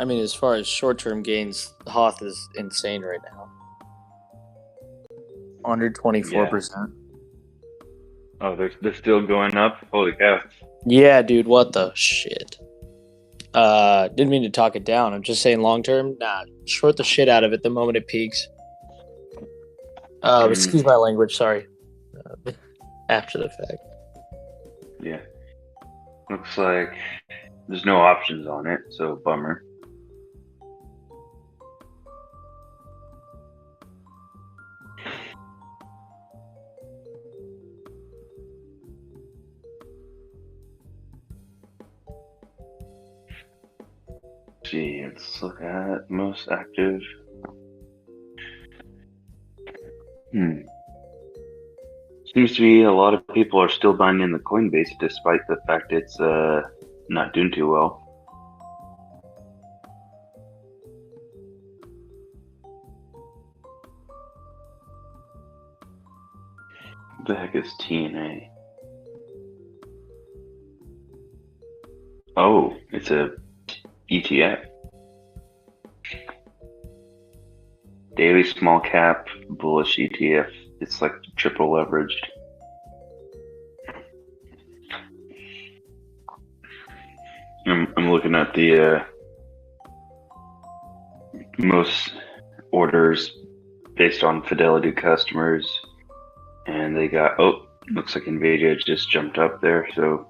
I mean, as far as short-term gains, Hoth is insane right now. 124%. Oh, they're still going up. Holy cow! Yeah, dude, what the shit? Didn't mean to talk it down. I'm just saying long-term, nah, short the shit out of it the moment it peaks. Excuse my language, sorry. After the fact. Yeah. Looks like there's no options on it, so bummer. Gee, let's look at most active. Seems to be a lot of people are still buying in the Coinbase despite the fact it's not doing too well. What the heck is TNA? Oh, it's a ETF. Daily small cap bullish ETF. It's like triple leveraged. I'm looking at the most orders based on Fidelity customers, and they got, looks like Nvidia just jumped up there. So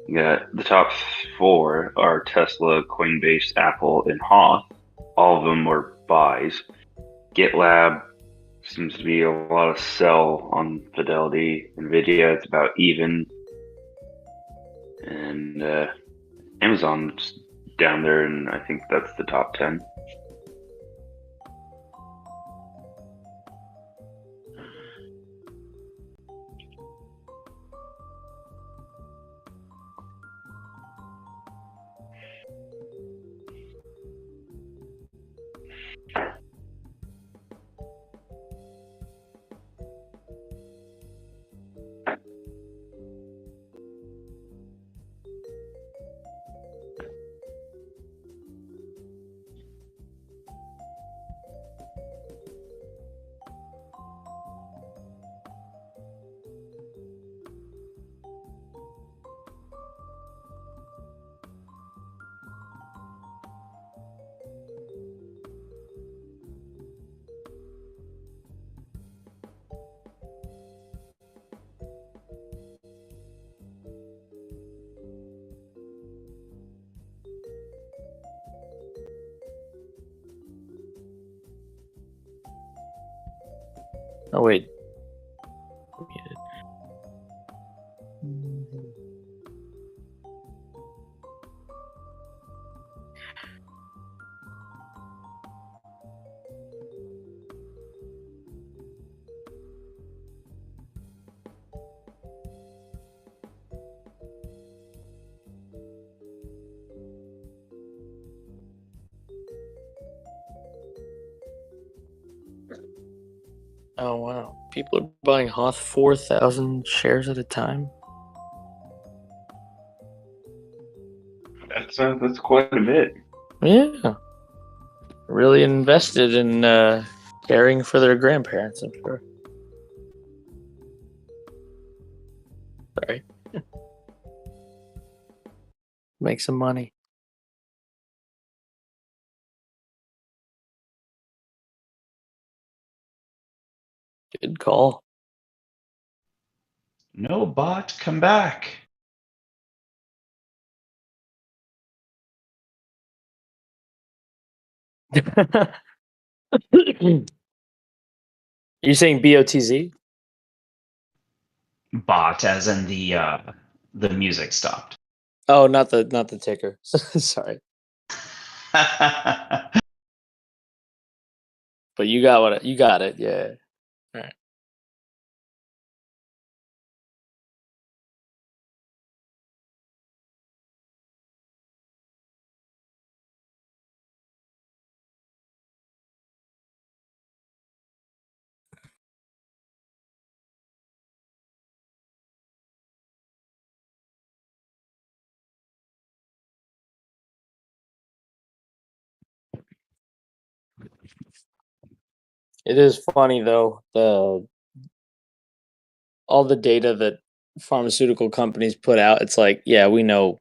you got the top 4 are Tesla, Coinbase, Apple, and Hoth. All of them were buys. GitLab seems to be a lot of sell on Fidelity. Nvidia, it's about even. And Amazon's down there, and I think that's the top 10. Oh, wait. Oh, wow. People are buying Hoth 4,000 shares at a time? That's quite a bit. Yeah. Really invested in caring for their grandparents, I'm sure. Sorry. Make some money. Good call. No, bot, come back. You saying BOTZ? Bot, as in the music stopped. Oh, not the ticker. Sorry. But you got you got it, yeah. All right. It is funny though, all the data that pharmaceutical companies put out. It's like, yeah, we know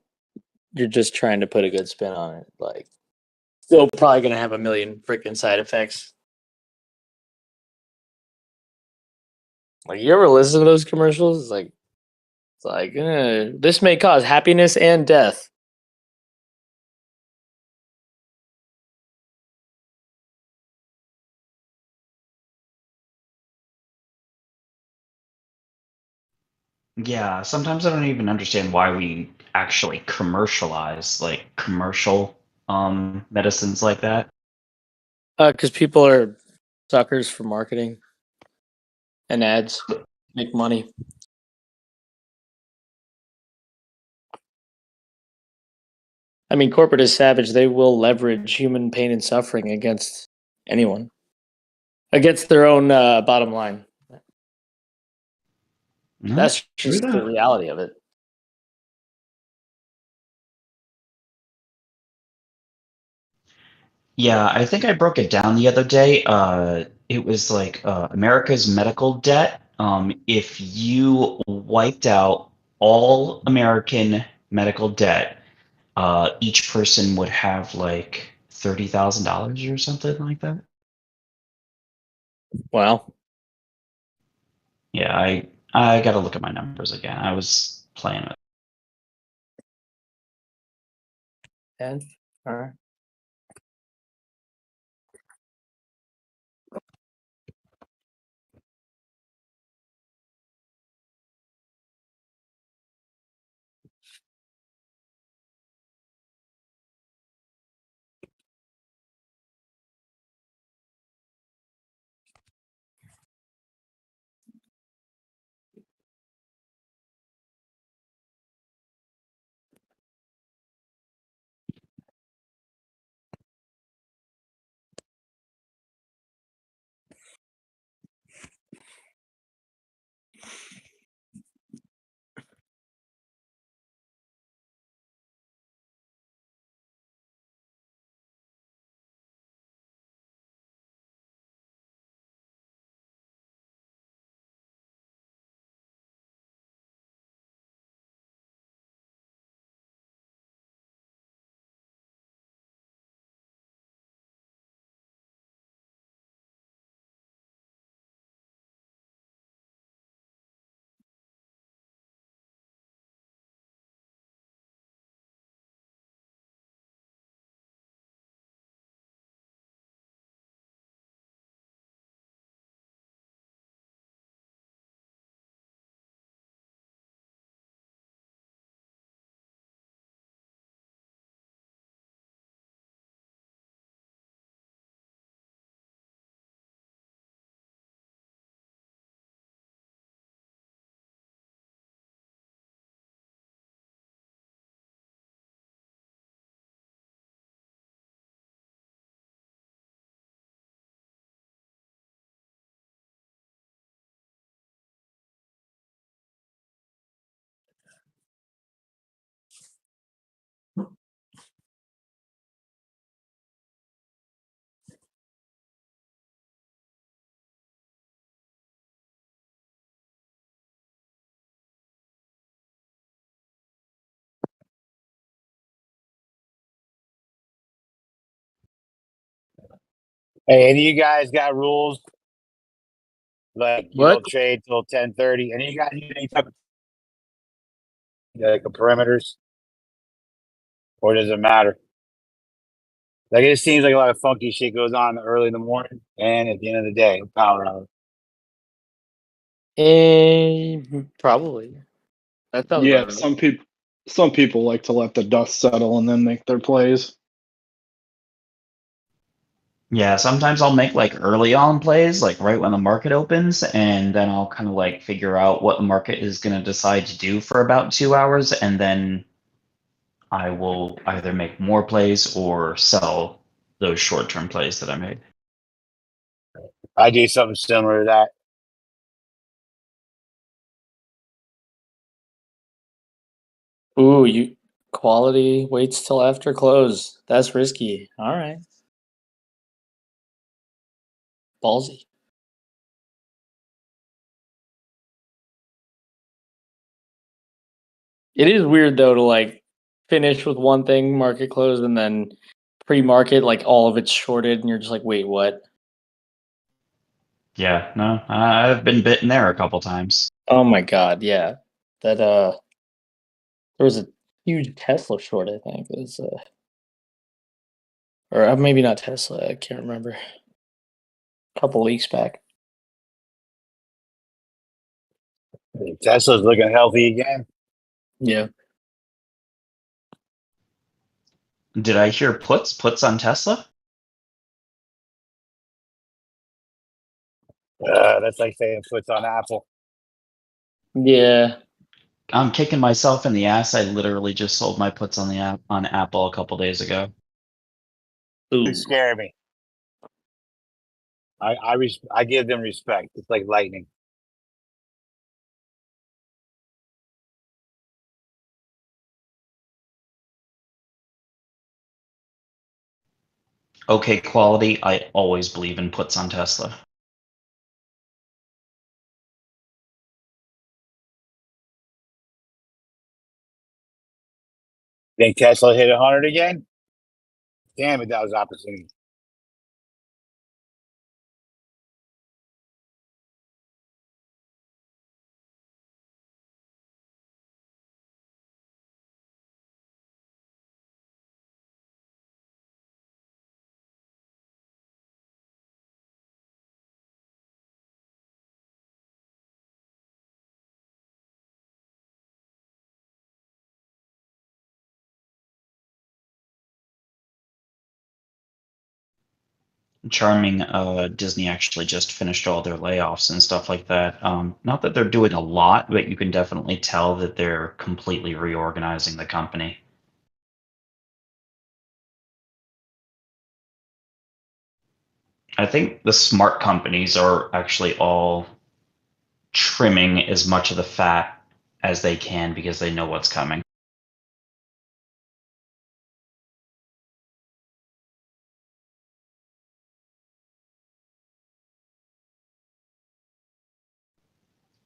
you're just trying to put a good spin on it. Like, still probably gonna have a million freaking side effects. Like, you ever listen to those commercials? It's like, this may cause happiness and death. Yeah, sometimes I don't even understand why we actually commercialize like commercial medicines like that. Because people are suckers for marketing and ads, make money. I mean, corporate is savage. They will leverage human pain and suffering against anyone, against their own bottom line. That's True just the that. reality of it. Yeah, I think I broke it down the other day. It was like America's medical debt. If you wiped out all American medical debt, each person would have like $30,000 or something like that. Wow. Yeah, I got to look at my numbers again. I was playing with. And all right. Hey, any of you guys got rules like you What? don't trade till 10:30? Any of you guys need any type of like perimeters, or does it matter? Like it seems like a lot of funky shit goes on early in the morning and at the end of the day, power hour. Probably. That sounds Yeah, about right. some people like to let the dust settle and then make their plays. Yeah, sometimes I'll make like early on plays, like right when the market opens, and then I'll kind of like figure out what the market is going to decide to do for about 2 hours, and then I will either make more plays or sell those short-term plays that I made. I do something similar to that. Ooh, you quality waits till after close. That's risky. All right. Ballsy. It is weird though to like finish with one thing, market close, and then pre-market like all of it's shorted, and you're just like, wait, what? Yeah, no, I've been bitten there a couple times. Oh my god, yeah. That there was a huge Tesla short, I think. It was or maybe not Tesla, I can't remember. A couple weeks back. Tesla's looking healthy again. Yeah. Did I hear puts on Tesla? That's like saying puts on Apple. Yeah. I'm kicking myself in the ass. I literally just sold my puts on on Apple a couple days ago. You scare me. I give them respect. It's like lightning. Okay, quality. I always believe in puts on Tesla. Think Tesla hit 100 again? Damn it, that was opportunity. Charming. Disney actually just finished all their layoffs and stuff like that. Not that they're doing a lot, but you can definitely tell that they're completely reorganizing the company. I think the smart companies are actually all trimming as much of the fat as they can because they know what's coming.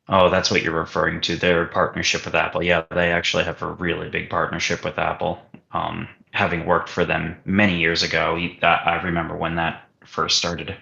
Oh, that's what you're referring to. Their partnership with Apple. Yeah, they actually have a really big partnership with Apple. Having worked for them many years ago, I remember when that first started.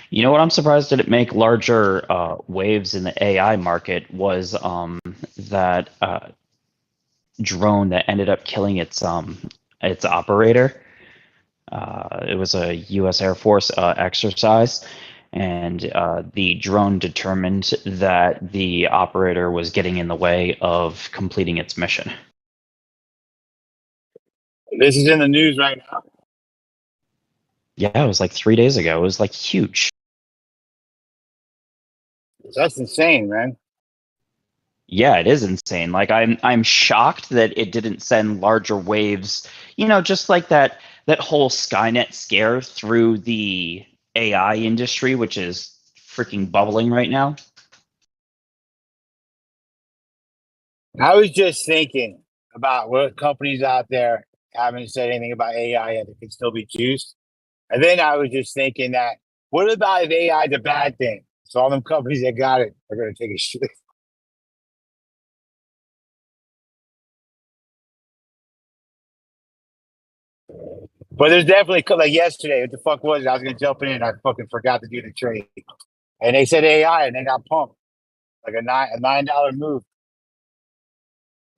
You know what I'm surprised didn't make larger waves in the AI market was that drone that ended up killing its operator. It was a U.S. Air Force exercise, and the drone determined that the operator was getting in the way of completing its mission. This is in the news right now. Yeah, it was like 3 days ago. It was like huge. That's insane, man. Yeah, it is insane. Like I'm shocked that it didn't send larger waves. You know, just like that whole Skynet scare through the AI industry, which is freaking bubbling right now. I was just thinking about what companies out there haven't said anything about AI and it can still be juiced. And then I was just thinking that What about if AI is a bad thing? So all them companies that got it are going to take a shit. But there's definitely, like yesterday, what the fuck was it? I was going to jump in and I fucking forgot to do the trade. And they said AI and they got pumped. Like a $9 move.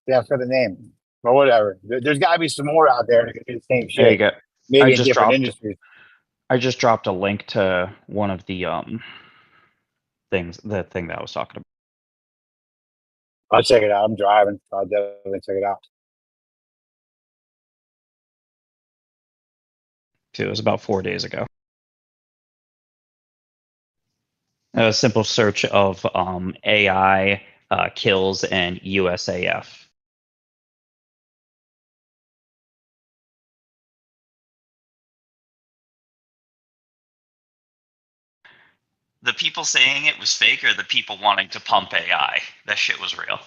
Yeah, for the name. But whatever. There's got to be some more out there that can do the same There you shit. go. Maybe in different industries. I just dropped a link to one of the things, the thing that I was talking about. I'll check it out. I'm driving. I'll definitely check it out. It was about 4 days ago. A simple search of AI kills and USAF. The people saying it was fake or the people wanting to pump AI? That shit was real.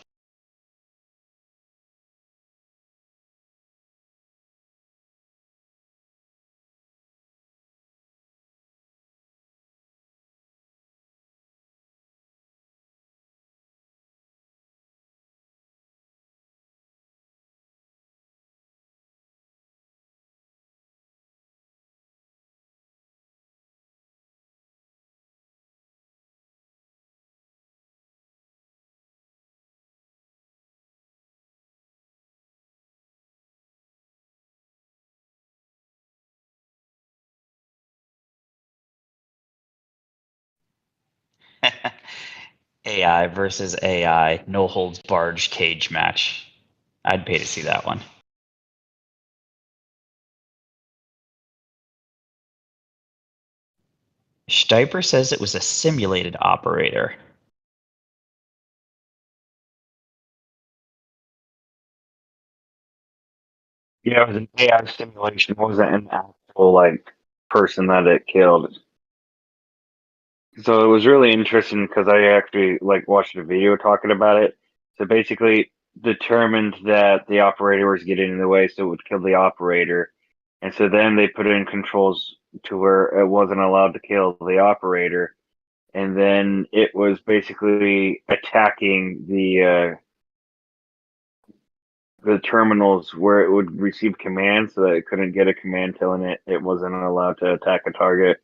AI versus AI, no holds barred cage match. I'd pay to see that one. Steiper says it was a simulated operator. Yeah, it was an AI simulation. It wasn't an actual person that it killed. So it was really interesting because I actually watched a video talking about it. So basically determined that the operator was getting in the way, so it would kill the operator. And so then they put in controls to where it wasn't allowed to kill the operator. And then it was basically attacking the terminals where it would receive commands so that it couldn't get a command telling it wasn't allowed to attack a target.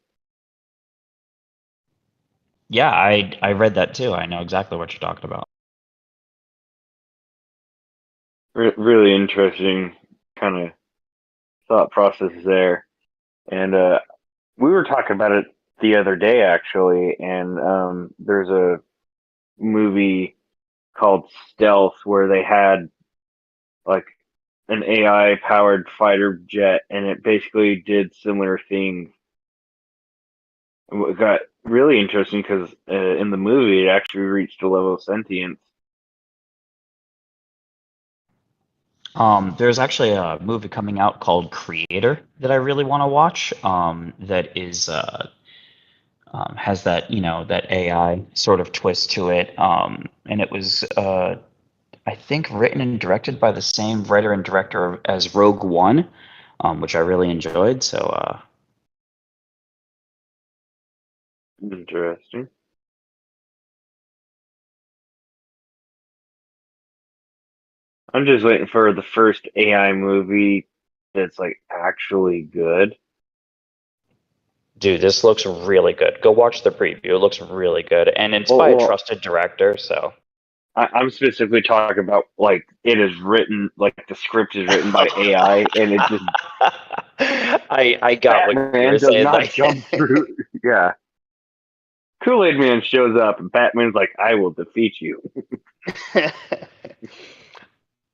Yeah, I read that too. I know exactly what you're talking about. Really interesting kind of thought process there. And we were talking about it the other day, actually, and there's a movie called Stealth where they had an AI powered fighter jet, and it basically did similar things. It got really interesting because in the movie it actually reached a level of sentience. There's actually a movie coming out called Creator that I really want to watch. That is has that that AI sort of twist to it. And it was I think written and directed by the same writer and director as Rogue One, which I really enjoyed. So Interesting. I'm just waiting for the first AI movie that's actually good. dude, this looks really good. Go watch the preview. It looks really good, and it's by a trusted director. So I'm specifically talking about it is written, the script is written by AI, and it just I got what Batman you're does saying. not jump through. Yeah, Kool-Aid Man shows up, and Batman's like, "I will defeat you."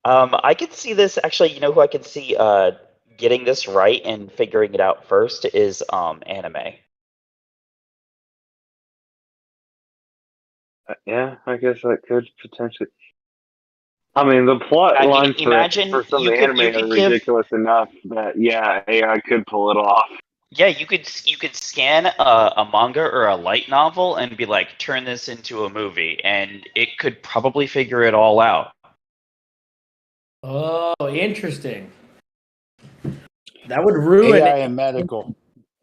I could see this actually. You know who I could see getting this right and figuring it out first is anime. Yeah, I guess that could potentially. I mean, the plot lines for some of the anime are ridiculous enough that AI could pull it off. Yeah, you could scan a manga or a light novel and be like, turn this into a movie, and it could probably figure it all out. Oh, interesting. That would ruin AI and medical.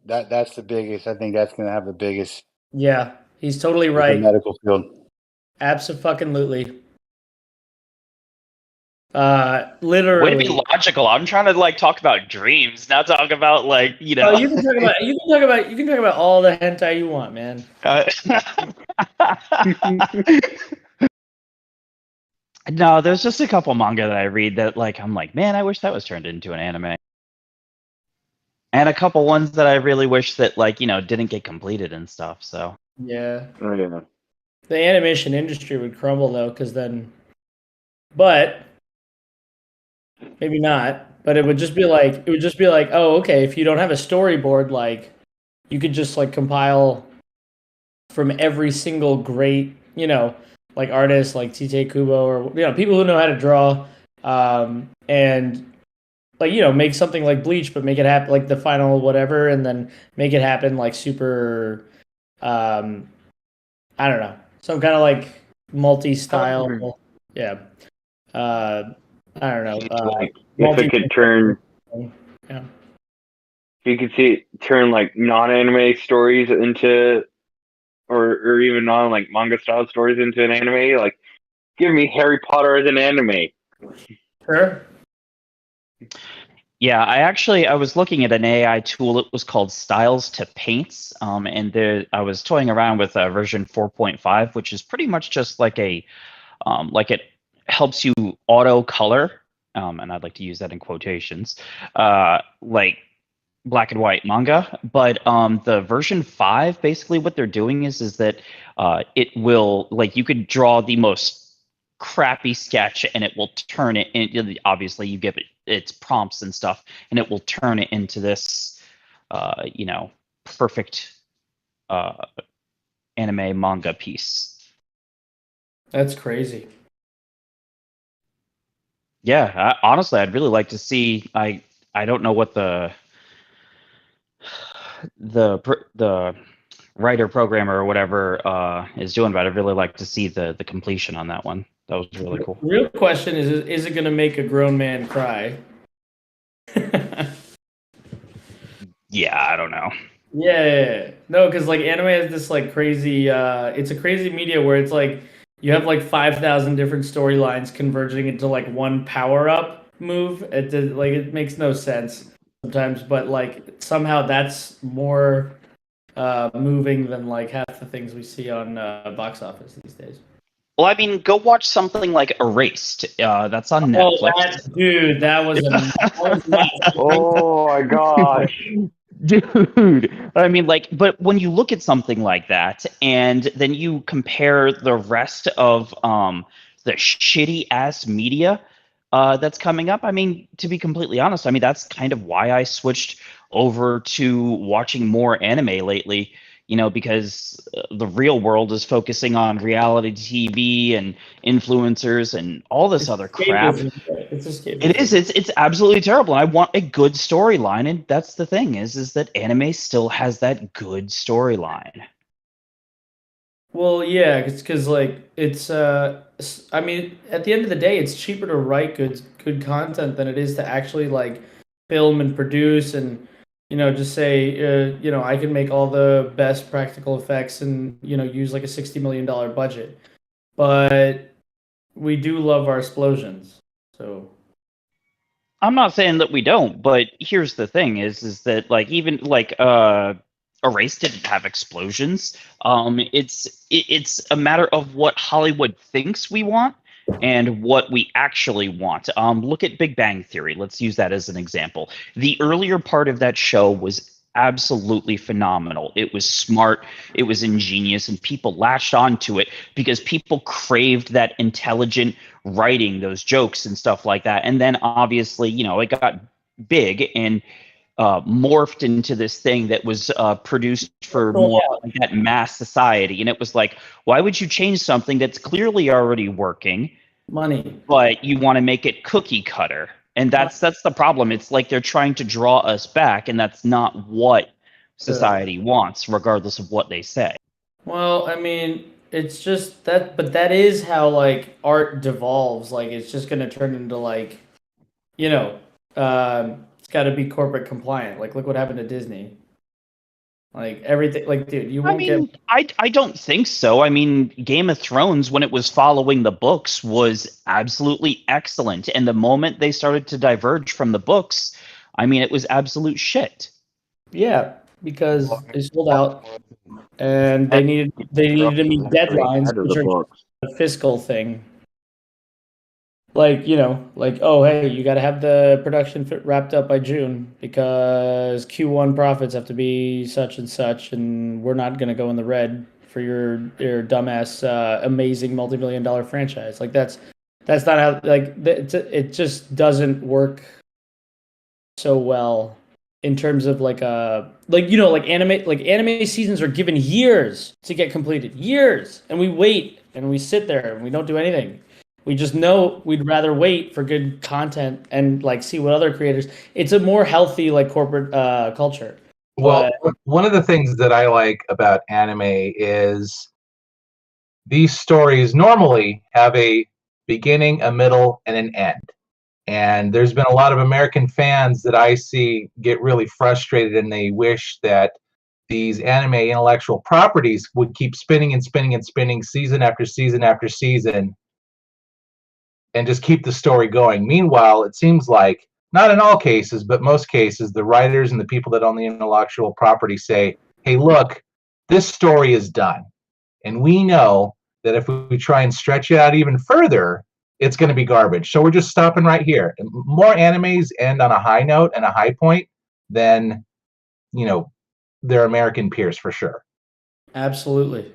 That's the biggest. I think that's going to have the biggest Yeah, he's totally with the right. medical field. Abso-fucking-lutely. Way to Literally. be logical. I'm trying to like talk about dreams, not talk about like Oh, you can talk about all the hentai you want, man. No, there's just a couple manga that I read that like I'm like, man, I wish that was turned into an anime. And a couple ones that I really wish that like, didn't get completed and stuff. So Yeah. Oh yeah. The animation industry would crumble though, because then, but maybe not. But it would just be like, oh, okay, if you don't have a storyboard, like you could just like compile from every single great, like artists like Tite Kubo or people who know how to draw, and like make something like Bleach, but make it happen like the final whatever, and then make it happen like super. I don't know, some kind of like multi-style. Yeah. I don't know. Like if it could turn, Yeah. you could see it turn like non-anime stories into, or even non like manga style stories into an anime. Like, give me Harry Potter as an anime. Sure. yeah, I was looking at an AI tool. It was called Styles to Paints, and I was toying around with version 4.5, which is pretty much just like like it helps you auto color, and I'd like to use that in quotations, like black and white manga. But the version 5, basically what they're doing is that it will, like, you could draw the most crappy sketch and it will turn it in. Obviously you give it its prompts and stuff and it will turn it into this perfect anime manga piece. That's crazy. Yeah, honestly, I'd really like to see. I don't know what the writer programmer or whatever is doing, but I'd really like to see the completion on that one. That was really cool. Real question is it going to make a grown man cry? Yeah, I don't know. Yeah. No, because like anime has this like crazy. It's a crazy media where it's like you have like 5,000 different storylines converging into like one power up move. It makes no sense sometimes, but like somehow that's more moving than like half the things we see on box office these days. Well, I mean, go watch something like Erased. That's on Netflix. Dude, that was oh my gosh. Dude, I mean, like, but when you look at something like that and then you compare the rest of the shitty ass media that's coming up, I mean, to be completely honest, I mean, that's kind of why I switched over to watching more anime lately, because the real world is focusing on reality TV and influencers and all this other crap. It's escapism. It is. It's absolutely terrible. And I want a good storyline, and that's the thing is that anime still has that good storyline. Well, yeah, because like it's I mean, at the end of the day, it's cheaper to write good content than it is to actually like film and produce and just say I can make all the best practical effects and use like a $60 million budget, but we do love our explosions. So I'm not saying that we don't, but here's the thing: is that like even like Erase didn't have explosions. It's a matter of what Hollywood thinks we want and what we actually want. Look at Big Bang Theory. Let's use that as an example. The earlier part of that show was absolutely phenomenal. It was smart, it was ingenious, and people latched onto it because people craved that intelligent writing, those jokes and stuff like that. And then obviously, it got big and morphed into this thing that was produced for more like that mass society. And it was like, why would you change something that's clearly already working? Money. But you want to make it cookie cutter. And that's the problem. It's like they're trying to draw us back, and that's not what society wants, regardless of what they say. Well, I mean, it's just that, but that is how like art devolves. Like it's just going to turn into like, it's got to be corporate compliant. Like look what happened to Disney. Like everything, like dude, you I won't get. mean, I don't think so. I mean, Game of Thrones, when it was following the books, was absolutely excellent. And the moment they started to diverge from the books, I mean, it was absolute shit. Yeah, because they sold out, and they needed to meet deadlines, which are a fiscal thing. Like oh hey, you got to have the production wrapped up by June because Q1 profits have to be such and such, and we're not going to go in the red for your dumbass amazing multi-million-dollar franchise. Like that's not how it just doesn't work so well in terms of like anime seasons are given years to get completed, years, and we wait and we sit there and we don't do anything. We just know we'd rather wait for good content and like see what other creators. It's a more healthy like corporate culture. Well, one of the things that I like about anime is these stories normally have a beginning, a middle, and an end. And there's been a lot of American fans that I see get really frustrated, and they wish that these anime intellectual properties would keep spinning and spinning and spinning season after season after season and just keep the story going. Meanwhile, it seems like, not in all cases, but most cases, the writers and the people that own the intellectual property say, hey, look, this story is done. And we know that if we try and stretch it out even further, it's going to be garbage. So we're just stopping right here. More animes end on a high note and a high point than, their American peers for sure. Absolutely.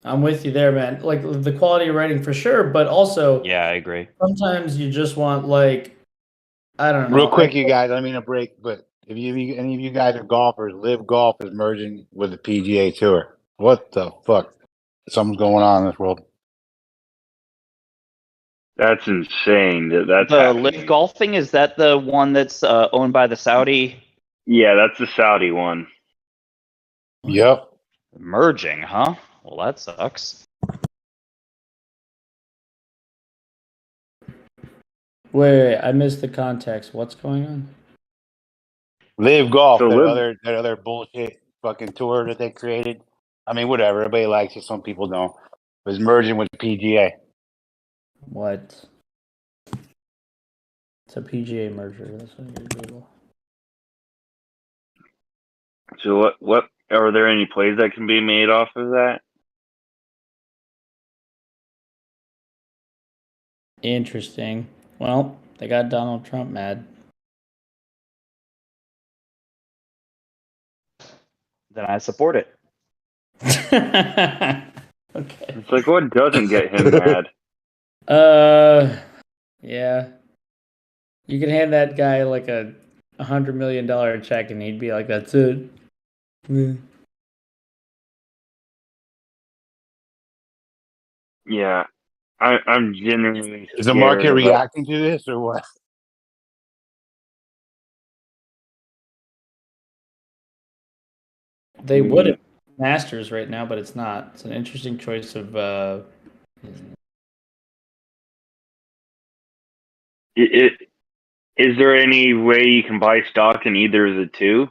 I'm with you there, man. Like the quality of writing for sure, but also Yeah, I agree. Sometimes you just want like I don't know. Real quick, you guys. I mean a break, but if any of you guys are golfers, Live Golf is merging with the PGA Tour. What the fuck? Something's going on in this world. That's insane. That's the happening. Live Golfing, is that the one that's owned by the Saudi? Yeah, that's the Saudi one. Yep. Merging, huh? Well, that sucks. Wait, I missed the context. What's going on? Live Golf, So that other bullshit fucking tour that they created. I mean, whatever. Everybody likes it. Some people don't. It was merging with the PGA. What? It's a PGA merger. That's what you're Google. So what are there any plays that can be made off of that? Interesting. Well, they got Donald Trump mad. Then I support it. Okay. It's like, what doesn't get him mad? Yeah. You can hand that guy like a $100 million check, and he'd be like, "That's it." Yeah, I'm genuinely. Is the market reacting to this or what? They would have Masters right now, but it's not. It's an interesting choice of. Is there any way you can buy stock in either of the two?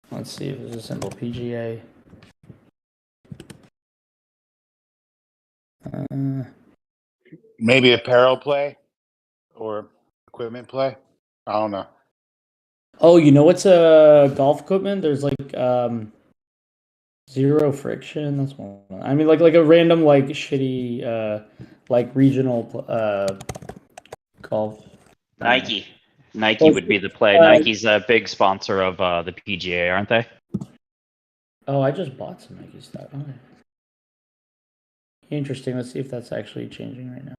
Let's see if there's a simple PGA. Maybe apparel play or equipment play. I don't know. Oh, you know what's a golf equipment? There's like zero friction. That's one. I mean, like a random like shitty like regional golf. Nike would be the play. Nike's a big sponsor of the PGA, aren't they? Oh, I just bought some Nike stuff. Okay. Interesting. Let's see if that's actually changing right now.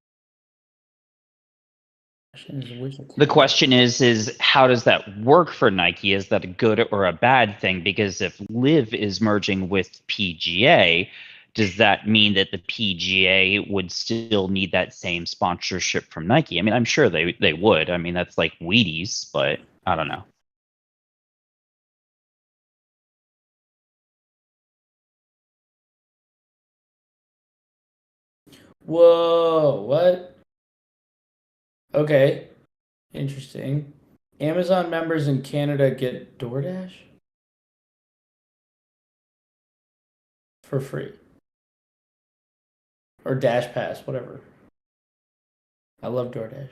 The question is how does that work for Nike? Is that a good or a bad thing? Because if Live is merging with PGA, does that mean that the PGA would still need that same sponsorship from Nike? I mean, I'm sure they would. I mean, that's like Wheaties, but I don't know. Whoa, what? Okay. Interesting. Amazon members in Canada get DoorDash for free. Or Dash Pass, whatever. I love DoorDash.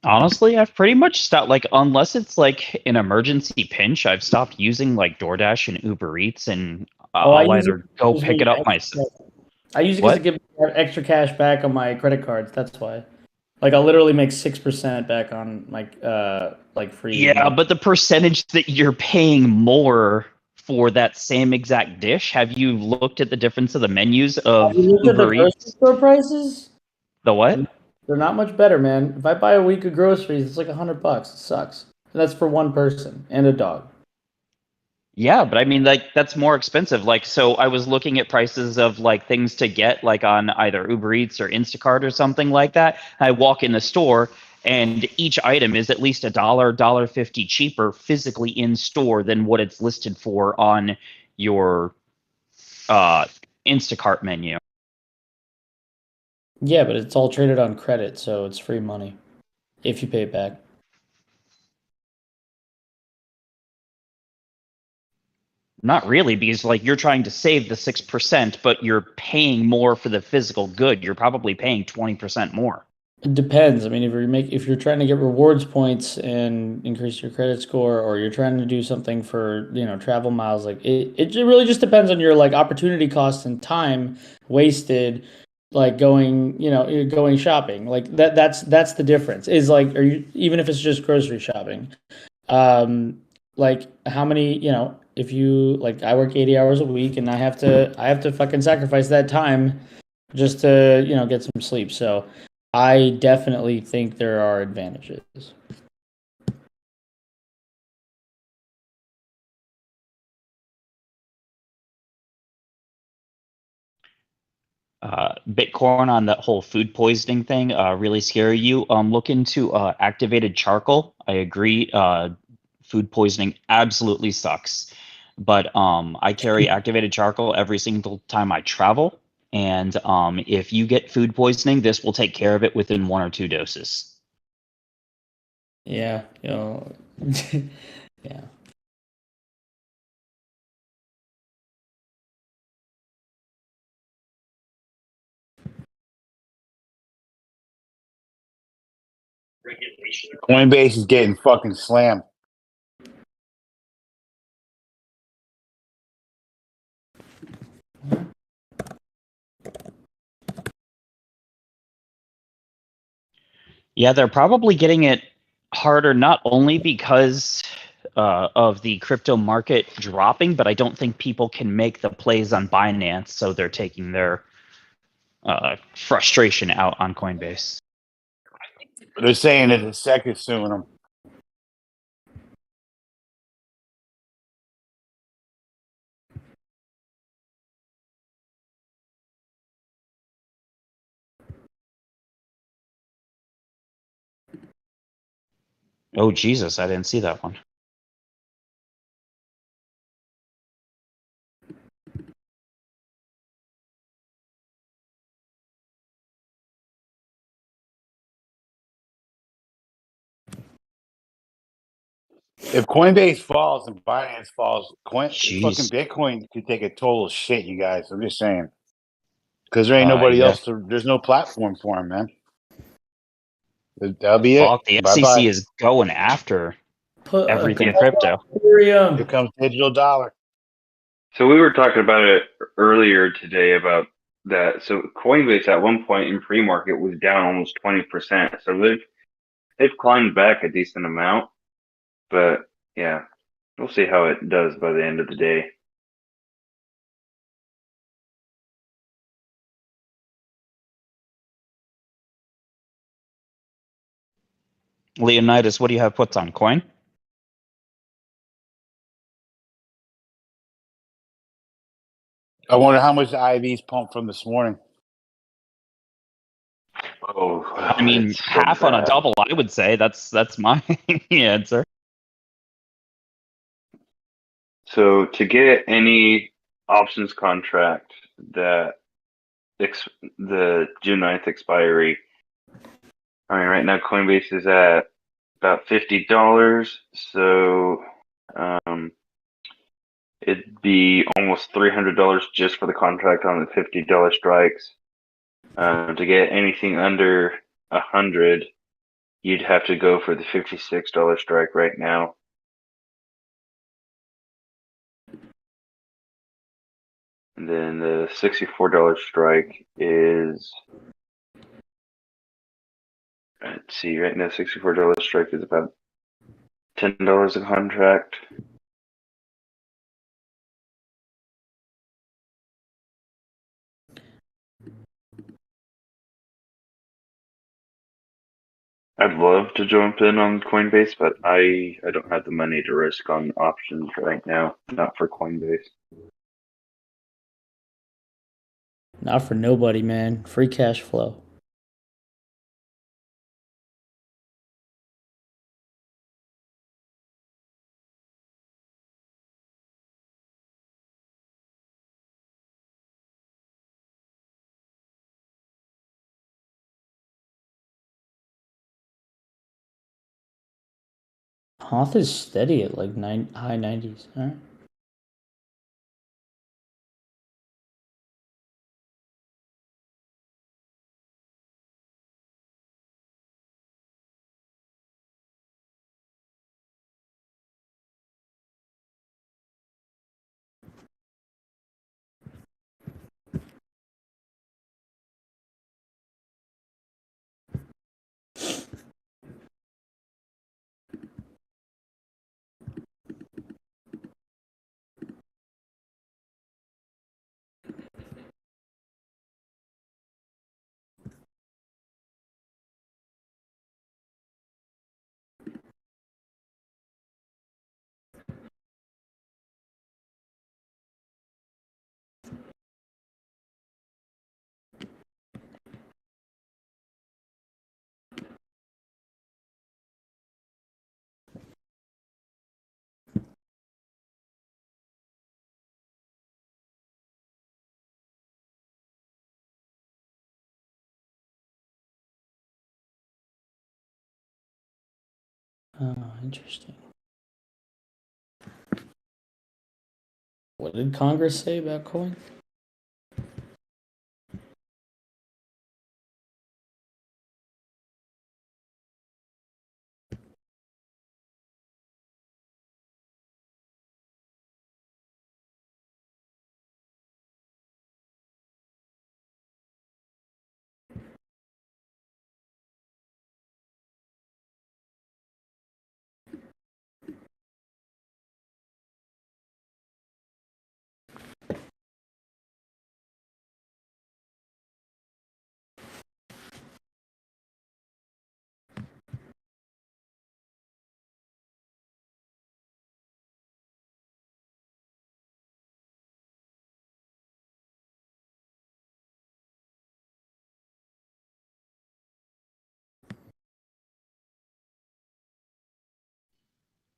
Honestly, I've pretty much stopped. Like, unless it's like an emergency pinch, I've stopped using like DoorDash and Uber Eats, and I I'll use it either go gives pick me it up extra. myself. I use it because it What? gives me extra cash back on my credit cards. That's why. Like, I'll literally make 6% back on like free. Yeah, but the percentage that you're paying more for that same exact dish, have you looked at the difference of the menus of Have you looked at the Uber grocery Eats? store prices? The what? They're not much better, man. If I buy a week of groceries, it's like $100. It sucks. And that's for one person and a dog. Yeah, but I mean, like, that's more expensive. Like, so I was looking at prices of like things to get, like on either Uber Eats or Instacart or something like that. I walk in the store, and each item is at least $1.50 cheaper physically in store than what it's listed for on your Instacart menu. Yeah, but it's all traded on credit, so it's free money if you pay it back. Not really, because like you're trying to save the 6%, but you're paying more for the physical good. You're probably paying 20% more. It depends. I mean, if you're trying to get rewards points and increase your credit score, or you're trying to do something for travel miles, like it really just depends on your like opportunity cost and time wasted, like going shopping. Like that's the difference. Is like, are you even if it's just grocery shopping, like how many if you like I work 80 hours a week and I have to fucking sacrifice that time just to get some sleep. So I definitely think there are advantages. Bitcoin on that whole food poisoning thing really scare you. Look into activated charcoal. I agree. Food poisoning absolutely sucks, but I carry activated charcoal every single time I travel. And if you get food poisoning, this will take care of it within 1 or 2 doses. Yeah, yeah. Coinbase is getting fucking slammed. Yeah, they're probably getting it harder not only because of the crypto market dropping, but I don't think people can make the plays on Binance, so they're taking their frustration out on Coinbase. They're saying that the SEC is suing them. Oh, Jesus, I didn't see that one. If Coinbase falls and Binance falls, fucking Jeez. Bitcoin could take a total shit, you guys. I'm just saying. Because there ain't nobody Yeah. else. There's no platform for them, man. That'll be it. Fuck, the Bye SEC bye. is going after everything crypto. Here comes digital dollar. So we were talking about it earlier today about that. So Coinbase at one point in pre-market was down almost 20%. So they've climbed back a decent amount, but yeah, we'll see how it does by the end of the day. Leonidas, what do you have puts on Coin? I wonder how much the IVs pumped from this morning. Oh, I mean, half on a double, I would say. That's my answer. So to get any options contract that the June 9th expiry. I mean, right now Coinbase is at about $50, so it'd be almost $300 just for the contract on the $50 strikes. To get anything under 100, you'd have to go for the $56 strike right now. And then the $64 strike is, let's see, right now $64 strike is about $10 a contract. I'd love to jump in on Coinbase, but I don't have the money to risk on options right now, not for Coinbase. Not for nobody, man. Free cash flow. Hoth is steady at like high 90s. All right. Oh, interesting. What did Congress say about coin?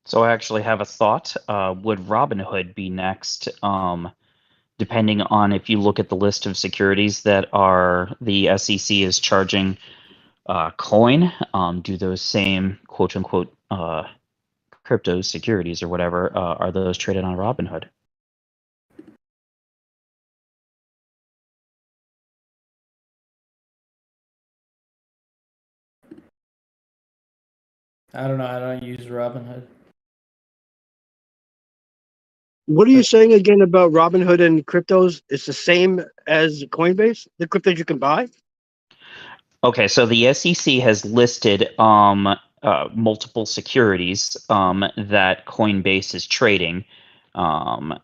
So I actually have a thought. Would Robinhood be next? Depending on if you look at the list of securities that are the SEC is charging coin, do those same quote unquote crypto securities or whatever, are those traded on Robinhood? I don't know. I don't use Robinhood. What are you saying again about Robinhood and cryptos? It's the same as Coinbase, the cryptos you can buy? Okay, so the SEC has listed multiple securities that Coinbase is trading. I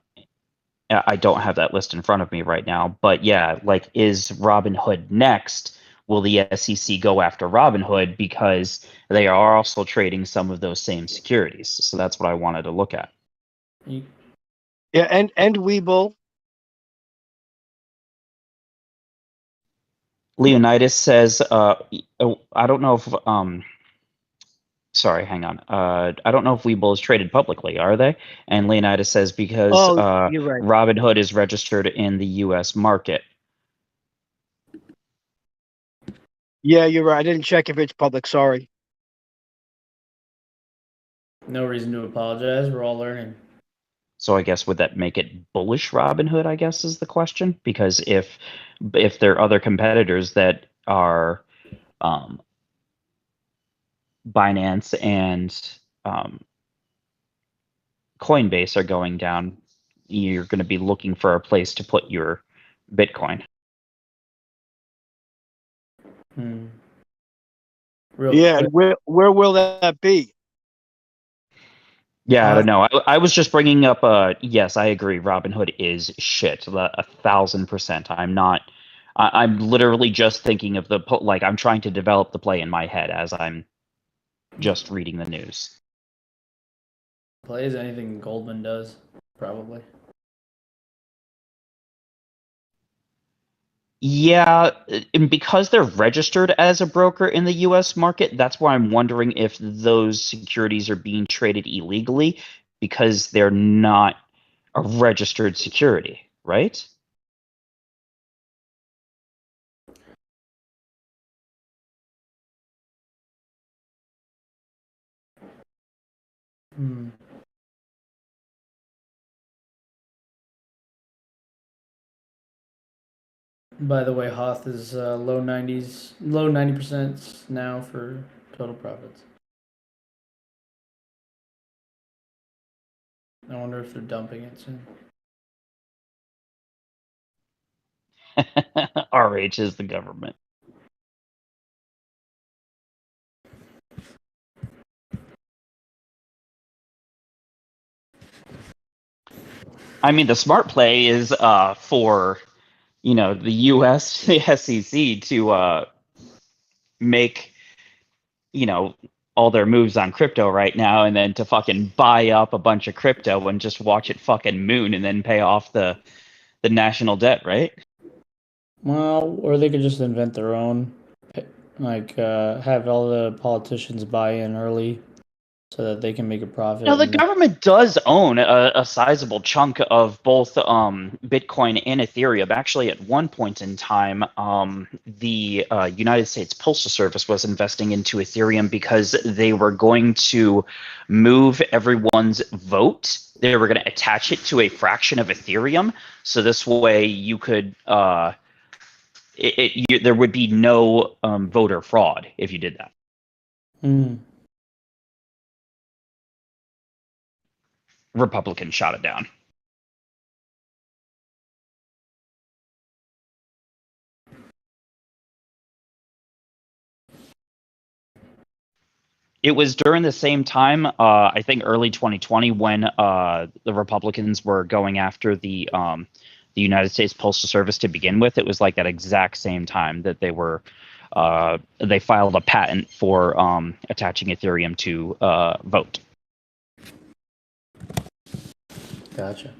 don't have that list in front of me right now, but yeah, like, is Robinhood next? Will the SEC go after Robinhood because they are also trading some of those same securities? So that's what I wanted to look at. Yeah, and Webull. Leonidas says, I don't know if sorry, hang on. I don't know if Webull is traded publicly, are they? And Leonidas says because You're right. Robinhood is registered in the U.S. market. Yeah, you're right. I didn't check if it's public. Sorry. No reason to apologize. We're all learning. So I guess would that make it bullish Robinhood, I guess is the question? Because if there are other competitors that are Binance and Coinbase are going down, you're going to be looking for a place to put your Bitcoin. Yeah, and where will that be? Yeah, I don't know. I was just bringing up. Yes, I agree. Robinhood is shit. 1,000%. I'm not. I'm literally just thinking of like I'm trying to develop the play in my head as I'm just reading the news. Plays anything Goldman does, probably. Yeah, and because they're registered as a broker in the U.S. market, that's why I'm wondering if those securities are being traded illegally because they're not a registered security, right? By the way, Hoth is low 90% now for total profits. I wonder if they're dumping it soon. RH is the government. I mean, the smart play is for the U.S. the SEC to make all their moves on crypto right now, and then to fucking buy up a bunch of crypto and just watch it fucking moon, and then pay off the national debt, right? Well, or they could just invent their own, like have all the politicians buy in early, so that they can make a profit. The and then- government does own a sizable chunk of both Bitcoin and Ethereum. Actually, at one point in time, the United States Postal Service was investing into Ethereum because they were going to move everyone's vote. They were going to attach it to a fraction of Ethereum, so this way you could there would be no voter fraud if you did that. Republicans shot it down. It was during the same time, I think early 2020, when the Republicans were going after the United States Postal Service to begin with. It was like that exact same time that they filed a patent for attaching Ethereum to vote. Gotcha.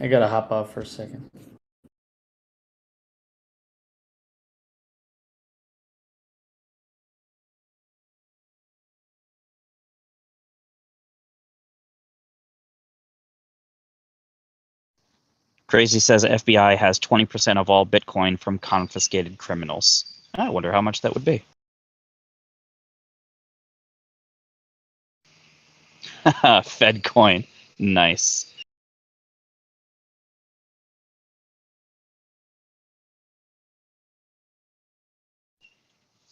I gotta hop off for a second. Crazy says FBI has 20% of all Bitcoin from confiscated criminals. I wonder how much that would be. Fed coin. Nice.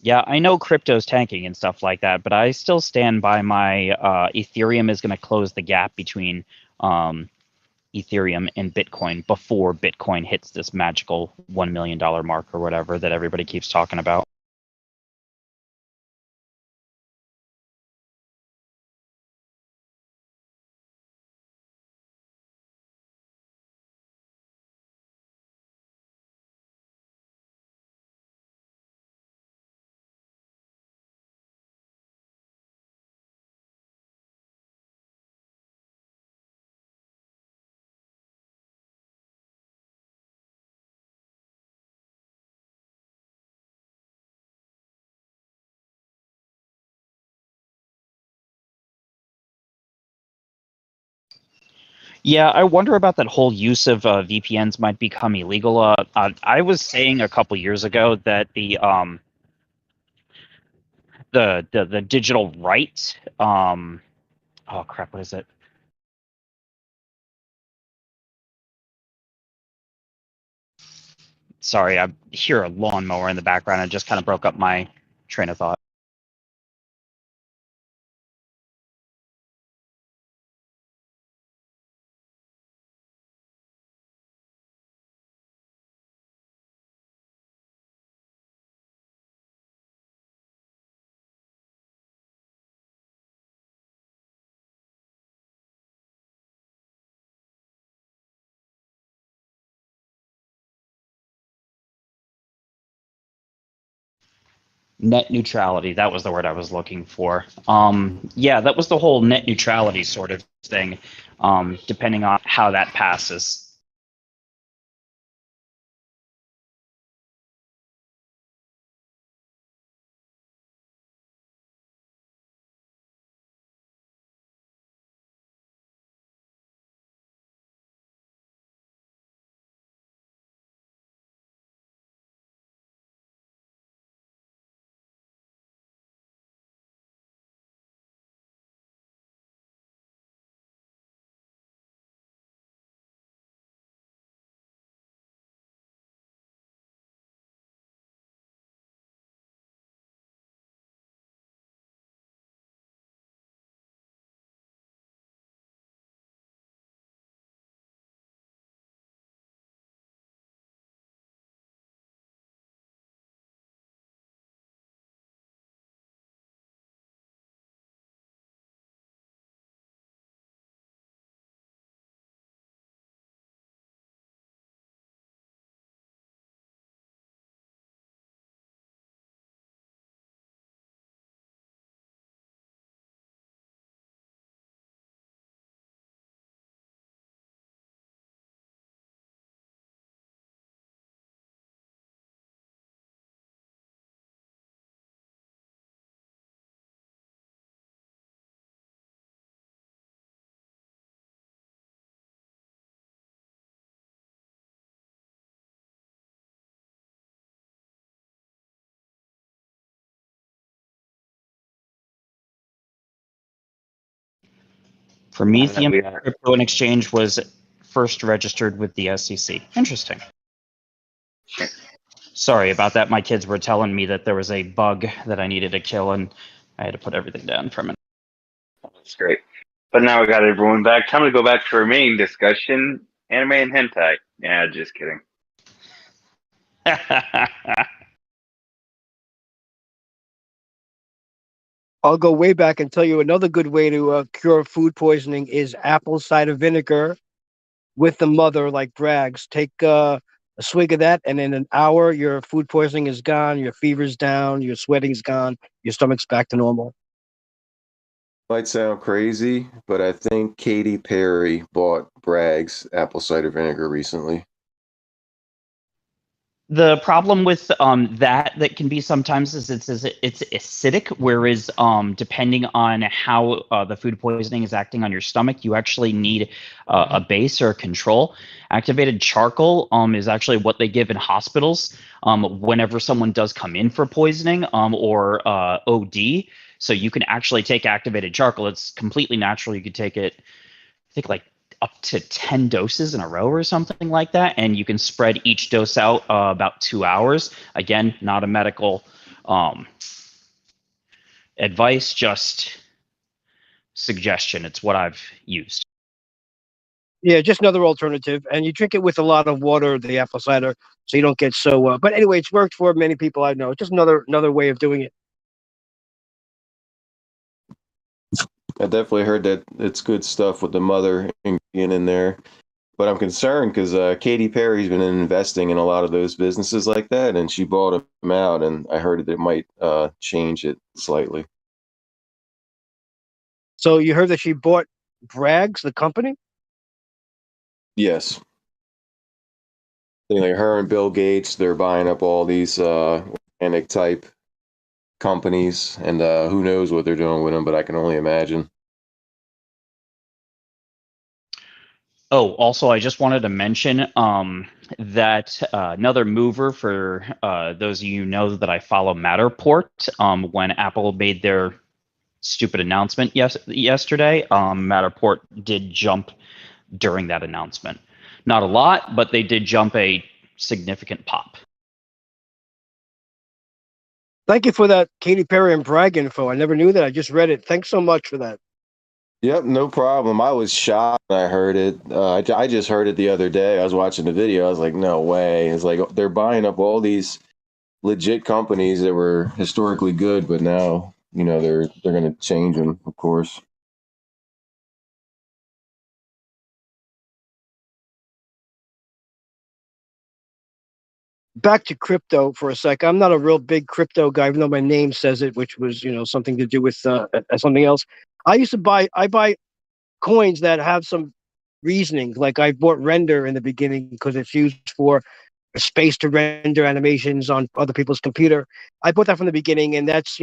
Yeah, I know crypto's tanking and stuff like that, but I still stand by my Ethereum is going to close the gap between Ethereum and Bitcoin before Bitcoin hits this magical $1 million mark or whatever that everybody keeps talking about. Yeah, I wonder about that whole use of VPNs might become illegal. I was saying a couple years ago that the digital right, oh crap, what is it? Sorry, I hear a lawnmower in the background. I just kind of broke up my train of thought. Net neutrality, that was the word I was looking for. Yeah, that was the whole net neutrality sort of thing, depending on how that passes. Prometheum Crypto and Exchange was first registered with the SEC. Interesting. Sorry about that. My kids were telling me that there was a bug that I needed to kill, and I had to put everything down for a minute. That's great. But now we got everyone back. Time to go back to our main discussion: anime and hentai. Yeah, just kidding. I'll go way back and tell you another good way to cure food poisoning is apple cider vinegar with the mother, like Bragg's. Take a swig of that, and in an hour, your food poisoning is gone, your fever's down, your sweating's gone, your stomach's back to normal. Might sound crazy, but I think Katy Perry bought Bragg's apple cider vinegar recently. The problem with that can be sometimes is it's acidic, whereas depending on how the food poisoning is acting on your stomach, you actually need a base or a control. Activated charcoal is actually what they give in hospitals whenever someone does come in for poisoning or OD. So you can actually take activated charcoal. It's completely natural. You could take it, I think, like up to 10 doses in a row or something like that, and you can spread each dose out about 2 hours. Again, not a medical advice, just suggestion. It's what I've used. Yeah, just another alternative, and you drink it with a lot of water, the apple cider, so you don't get so. But anyway, it's worked for many people I know. Just another way of doing it. I definitely heard that it's good stuff with the mother ingredient in there. But I'm concerned because Katy Perry's been investing in a lot of those businesses like that, and she bought them out, and I heard that it might change it slightly. So you heard that she bought Bragg's, the company? Yes. Like her and Bill Gates, they're buying up all these organic type companies, and who knows what they're doing with them, but I can only imagine. Oh, also, I just wanted to mention that another mover for those of you who know that I follow Matterport. When Apple made their stupid announcement yesterday, Matterport did jump during that announcement. Not a lot, but they did jump a significant pop. Thank you for that Katy Perry and Bragg info. I never knew that. I just read it. Thanks so much for that. Yep, no problem. I was shocked when I heard it. I just heard it the other day. I was watching the video. I was like, no way. It's like they're buying up all these legit companies that were historically good, but now, they're going to change them, of course. Back to crypto for a sec. I'm not a real big crypto guy, even though my name says it, which was something to do with something else. I buy coins that have some reasoning. Like I bought Render in the beginning because it's used for space to render animations on other people's computer. I bought that from the beginning, and that's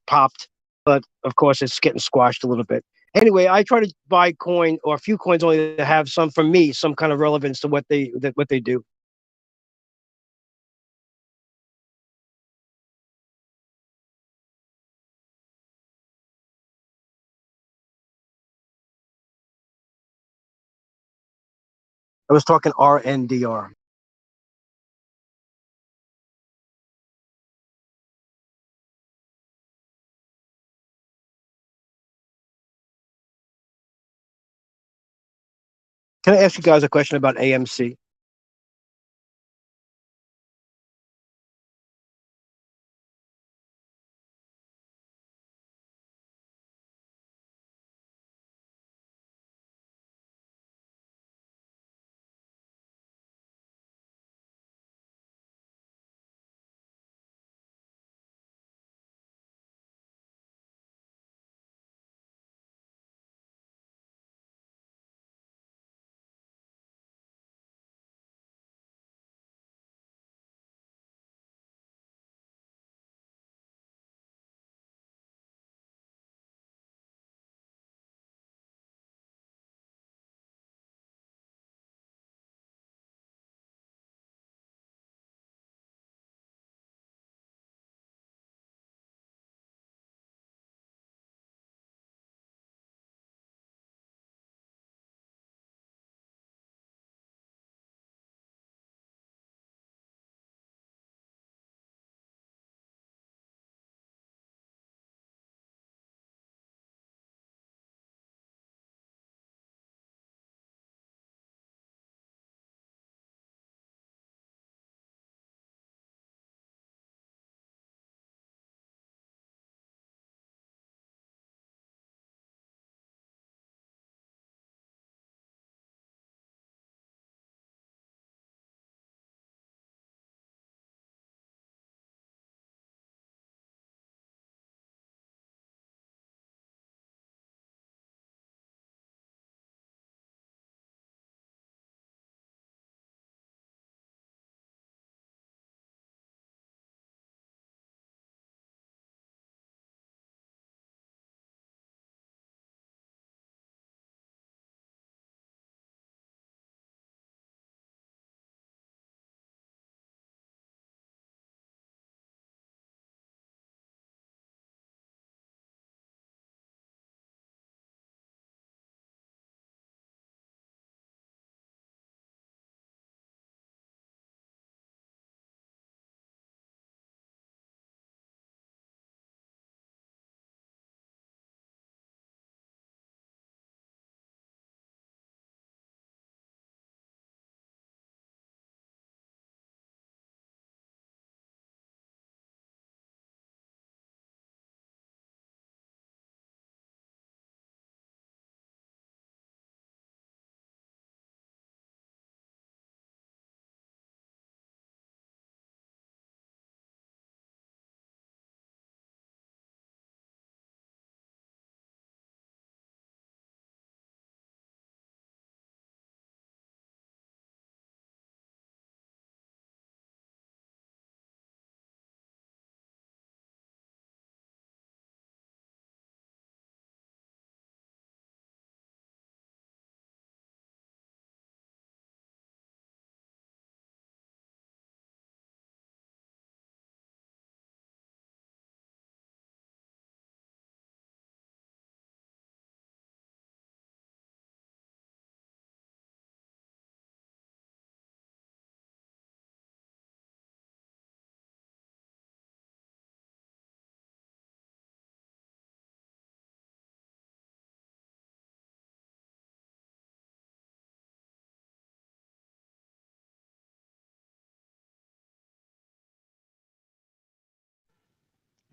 popped, but of course it's getting squashed a little bit. Anyway, I try to buy coin or a few coins only that have some, for me, some kind of relevance to what they do. I was talking RNDR. Can I ask you guys a question about AMC?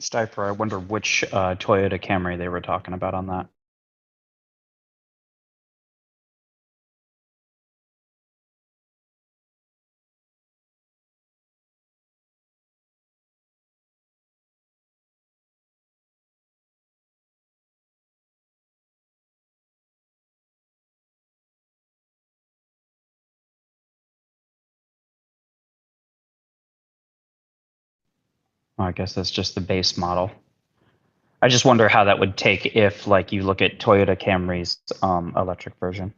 Stiper, I wonder which Toyota Camry they were talking about on that. I guess that's just the base model. I just wonder how that would take if, like, you look at Toyota Camry's electric version.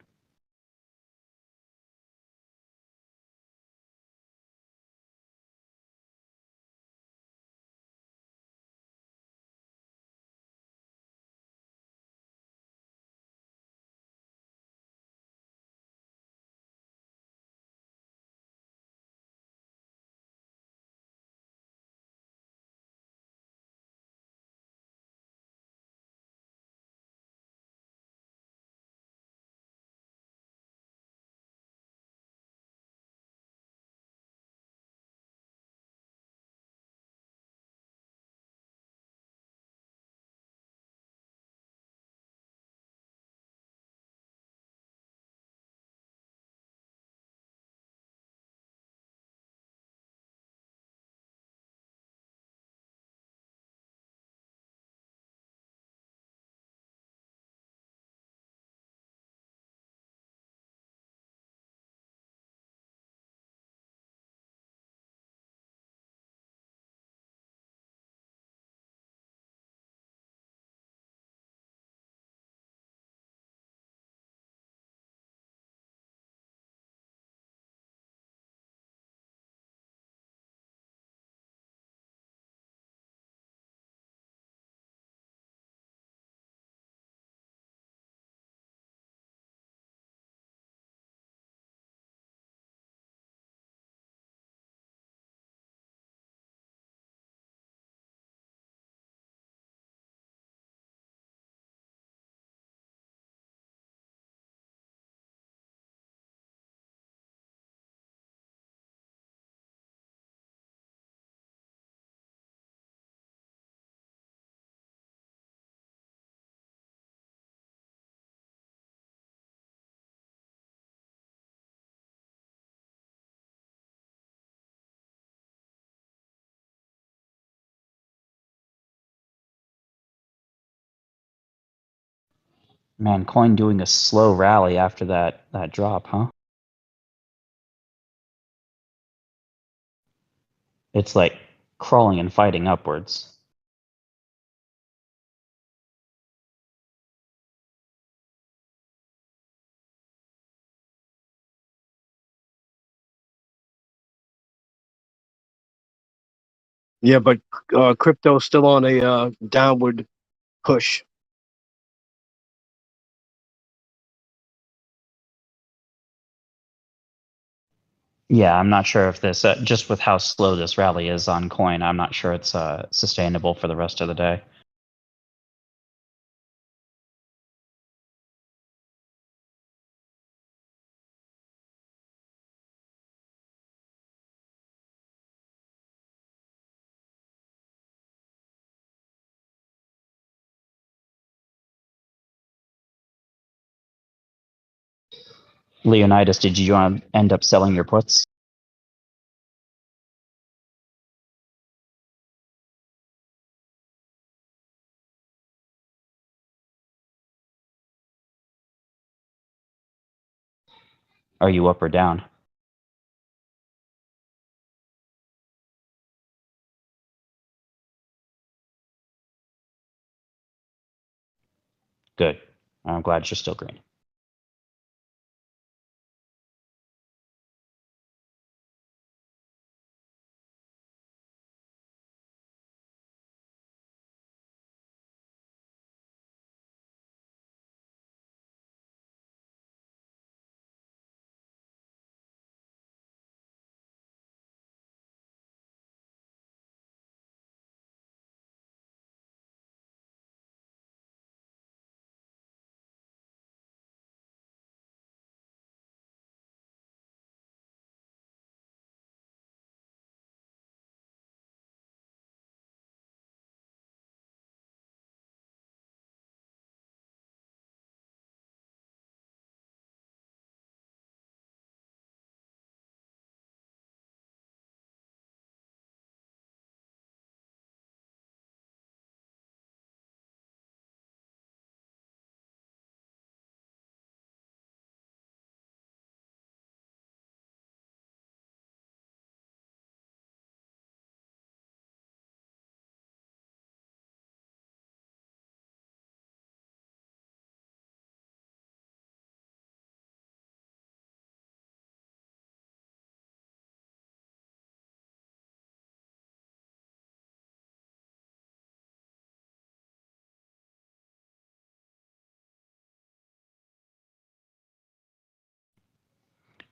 Man, coin doing a slow rally after that drop, huh? It's like crawling and fighting upwards. Yeah, but crypto's still on a downward push. Yeah, I'm not sure if this, just with how slow this rally is on coin, I'm not sure it's sustainable for the rest of the day. Leonidas, did you end up selling your puts? Are you up or down? Good. I'm glad you're still green.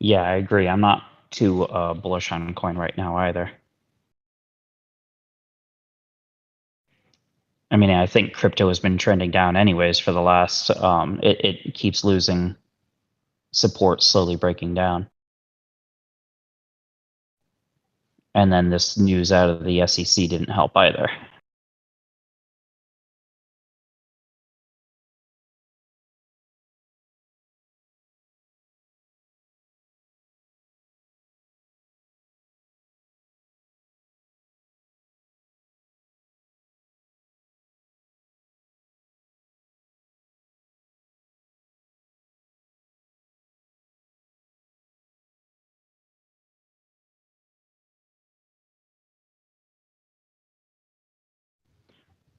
Yeah, I agree. I'm not too bullish on coin right now either. I mean, I think crypto has been trending down anyways for the last. It keeps losing support, slowly breaking down. And then this news out of the SEC didn't help either.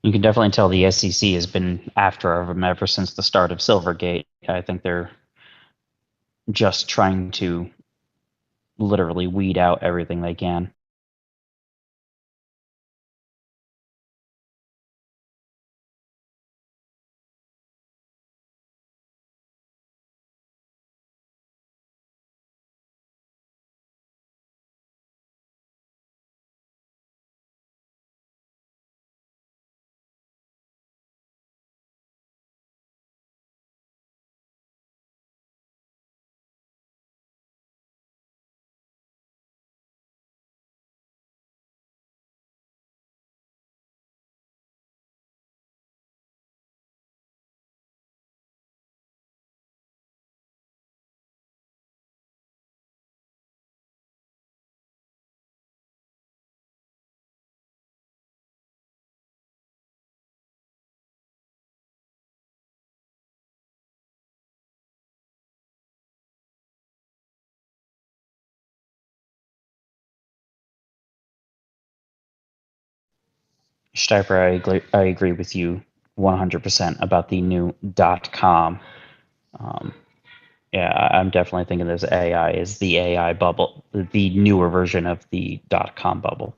You can definitely tell the SEC has been after them ever since the start of Silvergate. I think they're just trying to literally weed out everything they can. Stiper, I agree with you 100% about the new .com. Yeah, I'm definitely thinking this AI is the AI bubble, the newer version of the .com bubble.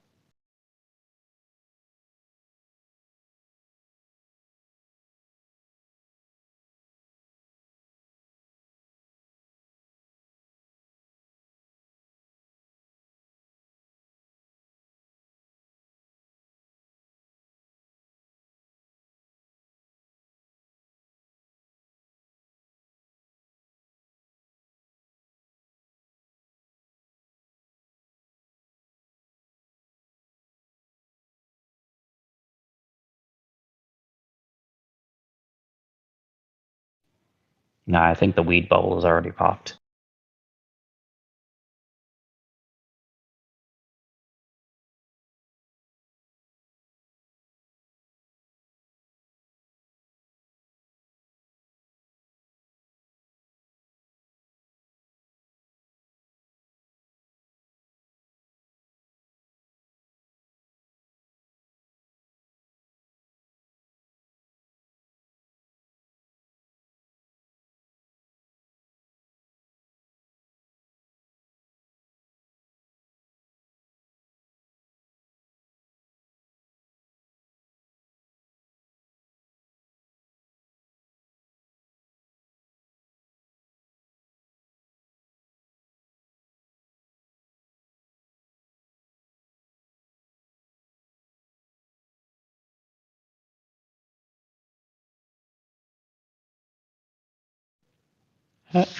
No, I think the weed bubble has already popped.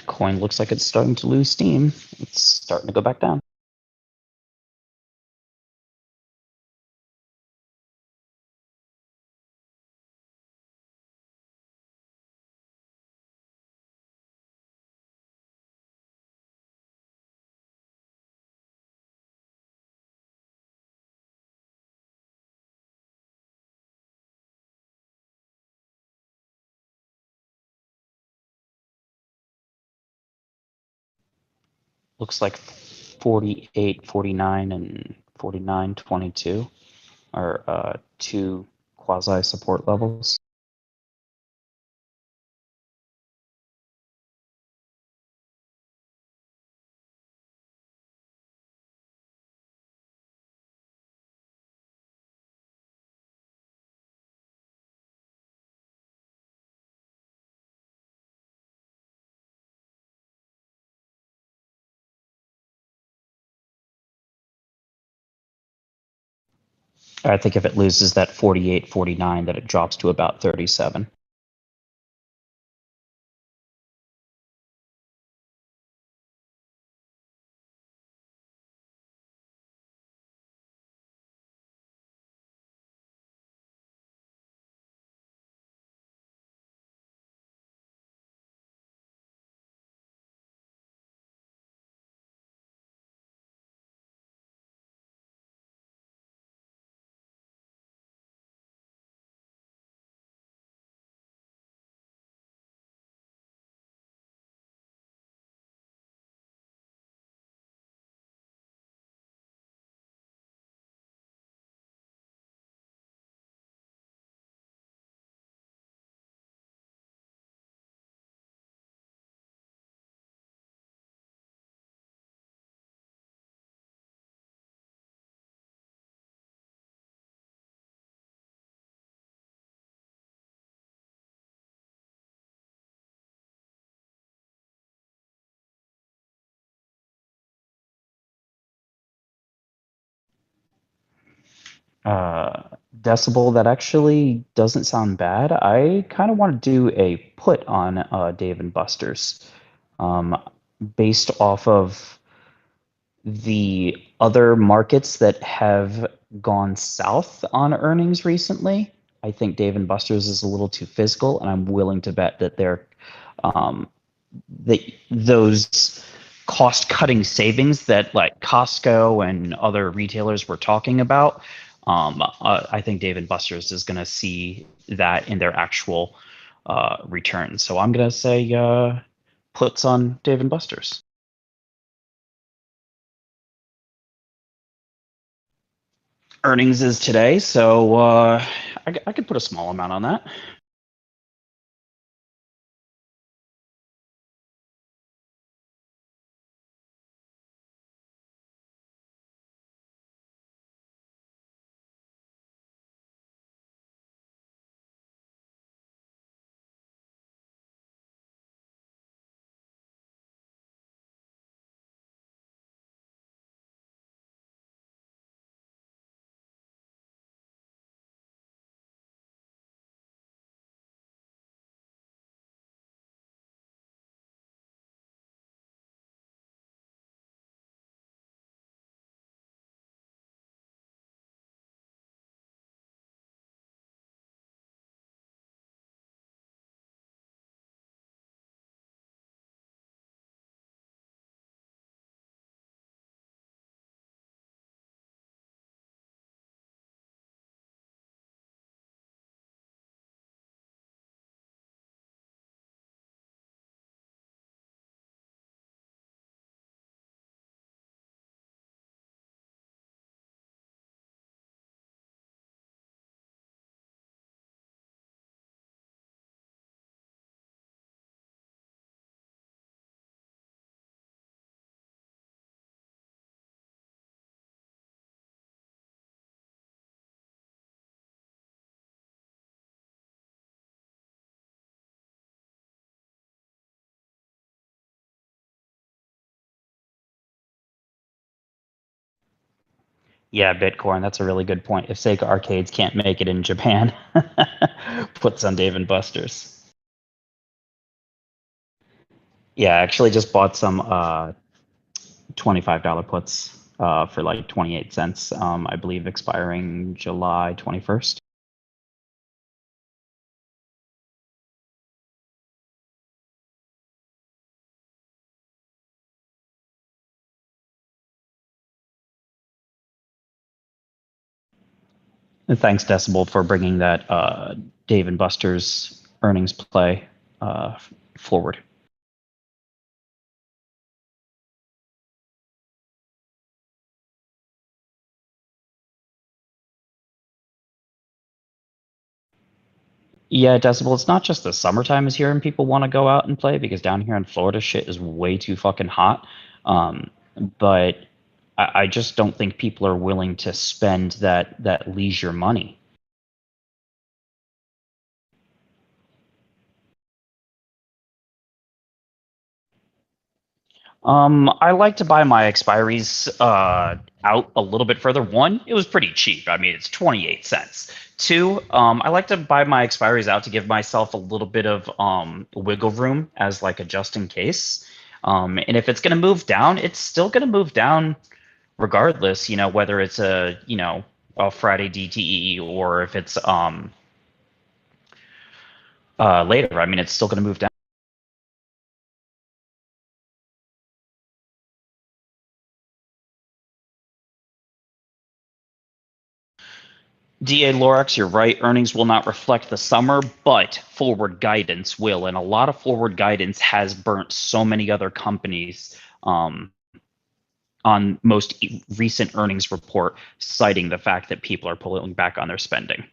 Coin looks like it's starting to lose steam. It's starting to go back down. Looks like 48, 49, and 49.22 are two quasi support levels. I think if it loses that 48, 49, that it drops to about 37. Decibel, that actually doesn't sound bad. I kind of want to do a put on Dave and Buster's, based off of the other markets that have gone south on earnings recently. I think Dave and Buster's is a little too physical, and I'm willing to bet that um, those cost-cutting savings that like Costco and other retailers were talking about. I think Dave and Buster's is going to see that in their actual return. So I'm going to say puts on Dave and Buster's. Earnings is today, so I could put a small amount on that. Yeah, Bitcoin. That's a really good point. If Sega Arcades can't make it in Japan, puts on Dave and Buster's. Yeah, I actually just bought some $25 puts for like 28 cents, I believe expiring July 21st. And thanks, Decibel, for bringing that Dave and Buster's earnings play forward. Yeah, Decibel, it's not just the summertime is here and people want to go out and play, because down here in Florida, shit is way too fucking hot. But I just don't think people are willing to spend that leisure money. I like to buy my expiries out a little bit further. One, it was pretty cheap. I mean, it's 28 cents. Two, I like to buy my expiries out to give myself a little bit of wiggle room as like a just in case. And if it's going to move down, it's still going to move down regardless, whether it's a Friday DTE or if it's later. I mean, it's still going to move down. DA Lorax, you're right. Earnings will not reflect the summer, but forward guidance will. And a lot of forward guidance has burnt so many other companies on most recent earnings report, citing the fact that people are pulling back on their spending.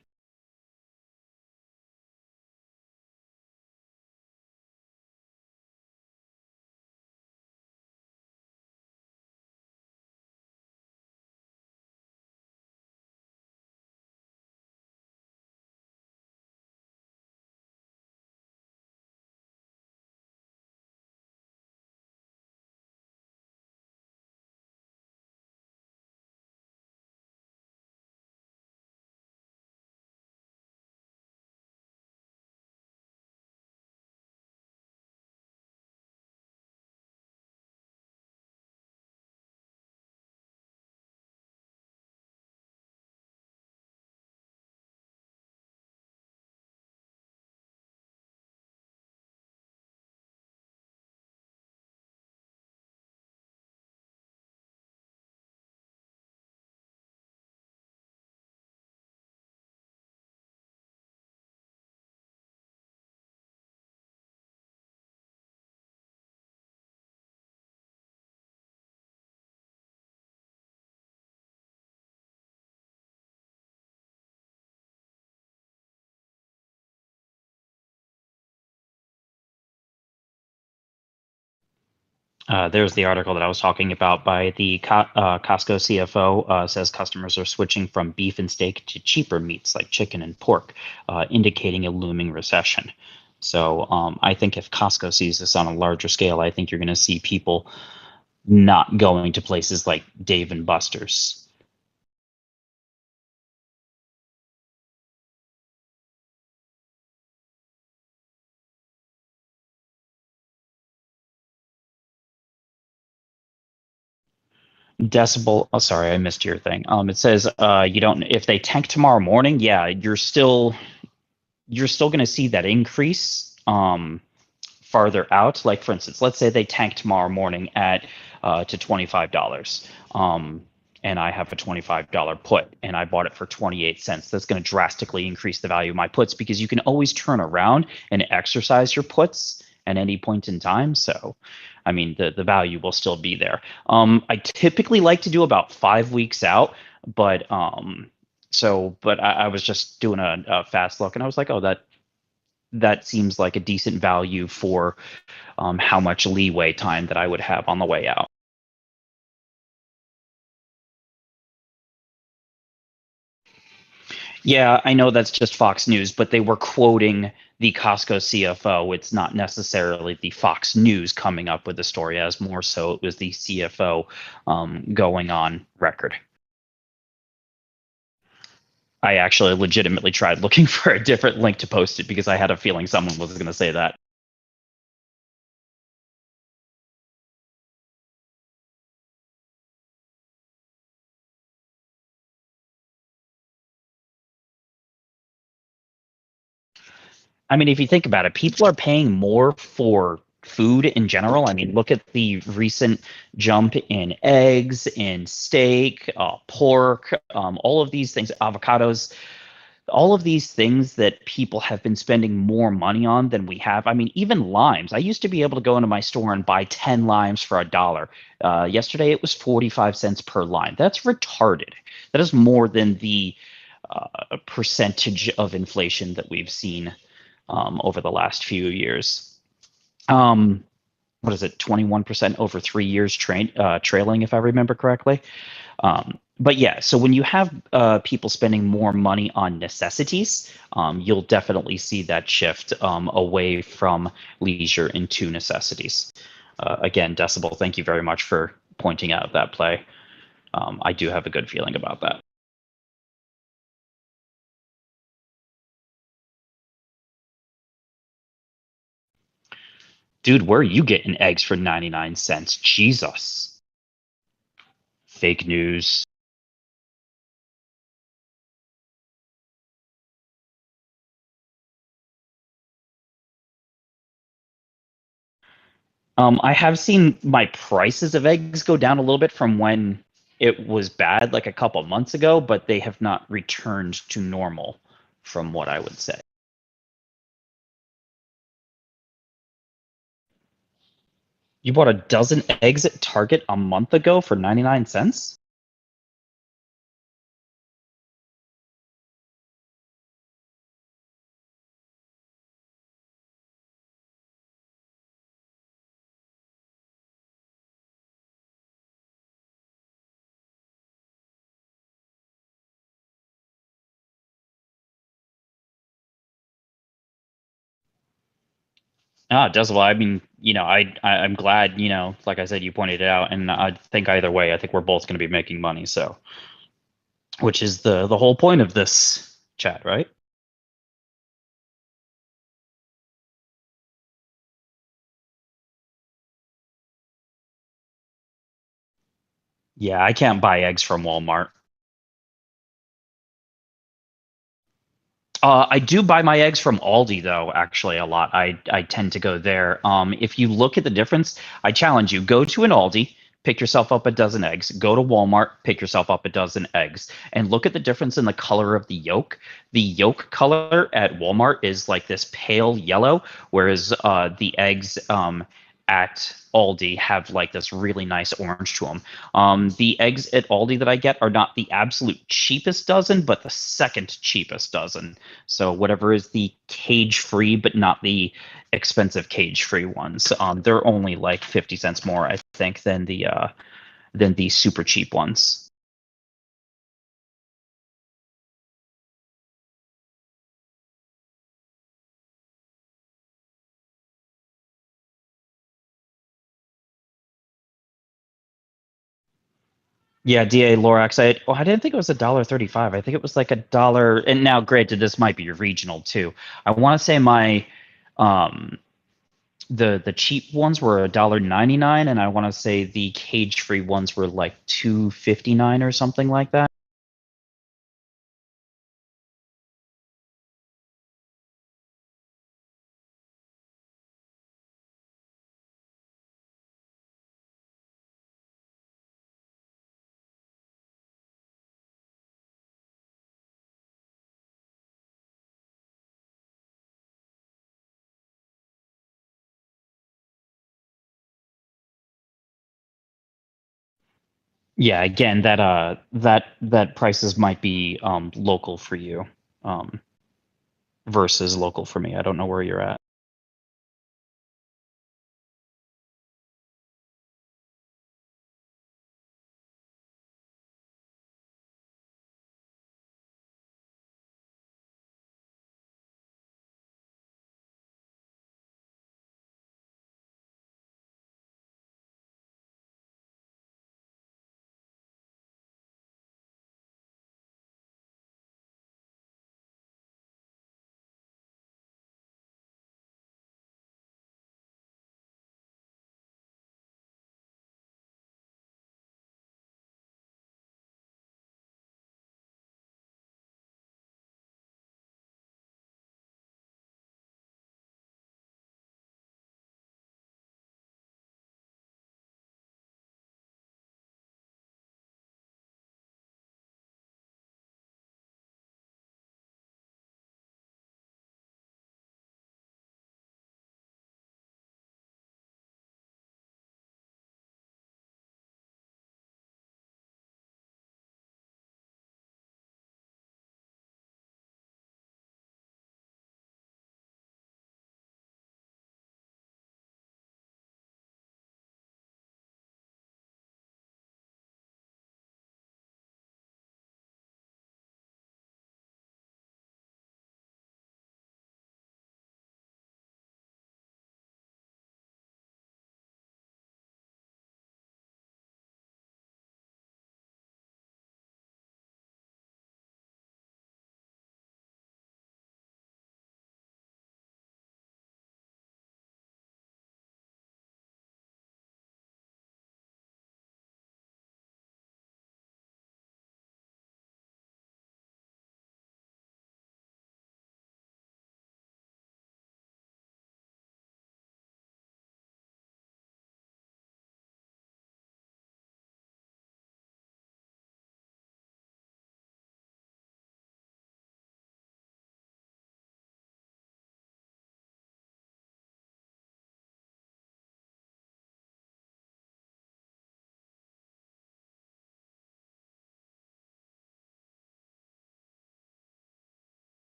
There's the article that I was talking about by the Costco CFO. Says customers are switching from beef and steak to cheaper meats like chicken and pork, indicating a looming recession. So I think if Costco sees this on a larger scale, I think you're going to see people not going to places like Dave and Buster's. Decibel, oh sorry, I missed your thing. It says you don't, if they tank tomorrow morning, yeah, you're still going to see that increase farther out. Like for instance, let's say they tank tomorrow morning at to $25, and I have a $25 put and I bought it for 28 cents. That's going to drastically increase the value of my puts because you can always turn around and exercise your puts at any point in time. So I mean, the value will still be there. I typically like to do about 5 weeks out, but I was just doing a fast look and I was like, oh, that seems like a decent value for how much leeway time that I would have on the way out. Yeah, I know that's just Fox News, but they were quoting the Costco CFO. It's not necessarily the Fox News coming up with the story, as more so it was the CFO going on record. I actually legitimately tried looking for a different link to post it because I had a feeling someone was going to say that. I mean, if you think about it, people are paying more for food in general. I mean, look at the recent jump in eggs, in steak, pork, all of these things, avocados, all of these things that people have been spending more money on than we have. I mean, even limes. I used to be able to go into my store and buy 10 limes for $1. Yesterday, it was 45 cents per lime. That's retarded. That is more than the percentage of inflation that we've seen over the last few years. What is it, 21% over 3 years trailing, if I remember correctly. But yeah, so when you have people spending more money on necessities, you'll definitely see that shift away from leisure into necessities. Again, Decibel, thank you very much for pointing out that play. I do have a good feeling about that. Dude, where are you getting eggs for 99 cents? Jesus. Fake news. I have seen my prices of eggs go down a little bit from when it was bad, like a couple months ago, but they have not returned to normal from what I would say. You bought a dozen eggs at Target a month ago for 99 cents? Ah, it does well. I mean, I'm glad, like I said, you pointed it out, and I think either way, I think we're both going to be making money. So, which is the whole point of this chat, right? Yeah, I can't buy eggs from Walmart. I do buy my eggs from Aldi though, actually a lot. I tend to go there. If you look at the difference, I challenge you, go to an Aldi, pick yourself up a dozen eggs. Go to Walmart, pick yourself up a dozen eggs, and look at the difference in the color of the yolk. The yolk color at Walmart is like this pale yellow, whereas the eggs at Aldi have like this really nice orange to them. The eggs at Aldi that I get are not the absolute cheapest dozen, but the second cheapest dozen. So whatever is the cage-free, but not the expensive cage-free ones, they're only like 50 cents more, I think, than the super cheap ones. Yeah, DA Lorax. I didn't think it was $1.35. I think it was like $1. And now, granted, this might be regional too. I want to say my the cheap ones were $1.99, and I want to say the cage free ones were like $2.59 or something like that. Yeah, again, that prices might be local for you versus local for me. I don't know where you're at.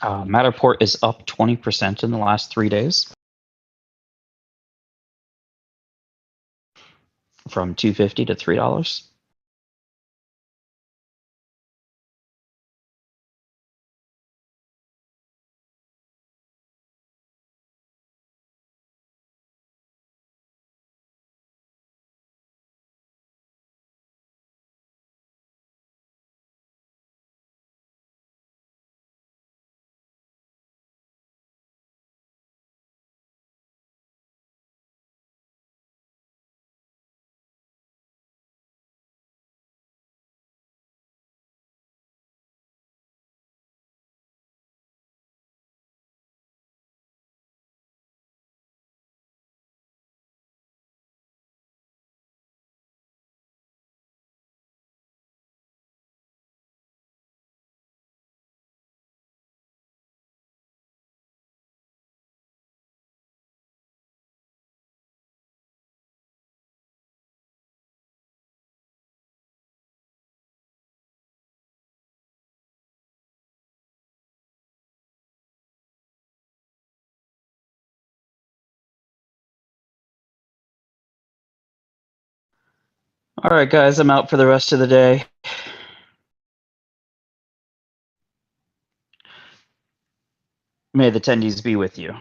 Matterport is up 20% in the last 3 days, from $2.50 to $3. All right, guys, I'm out for the rest of the day. May the tendies be with you.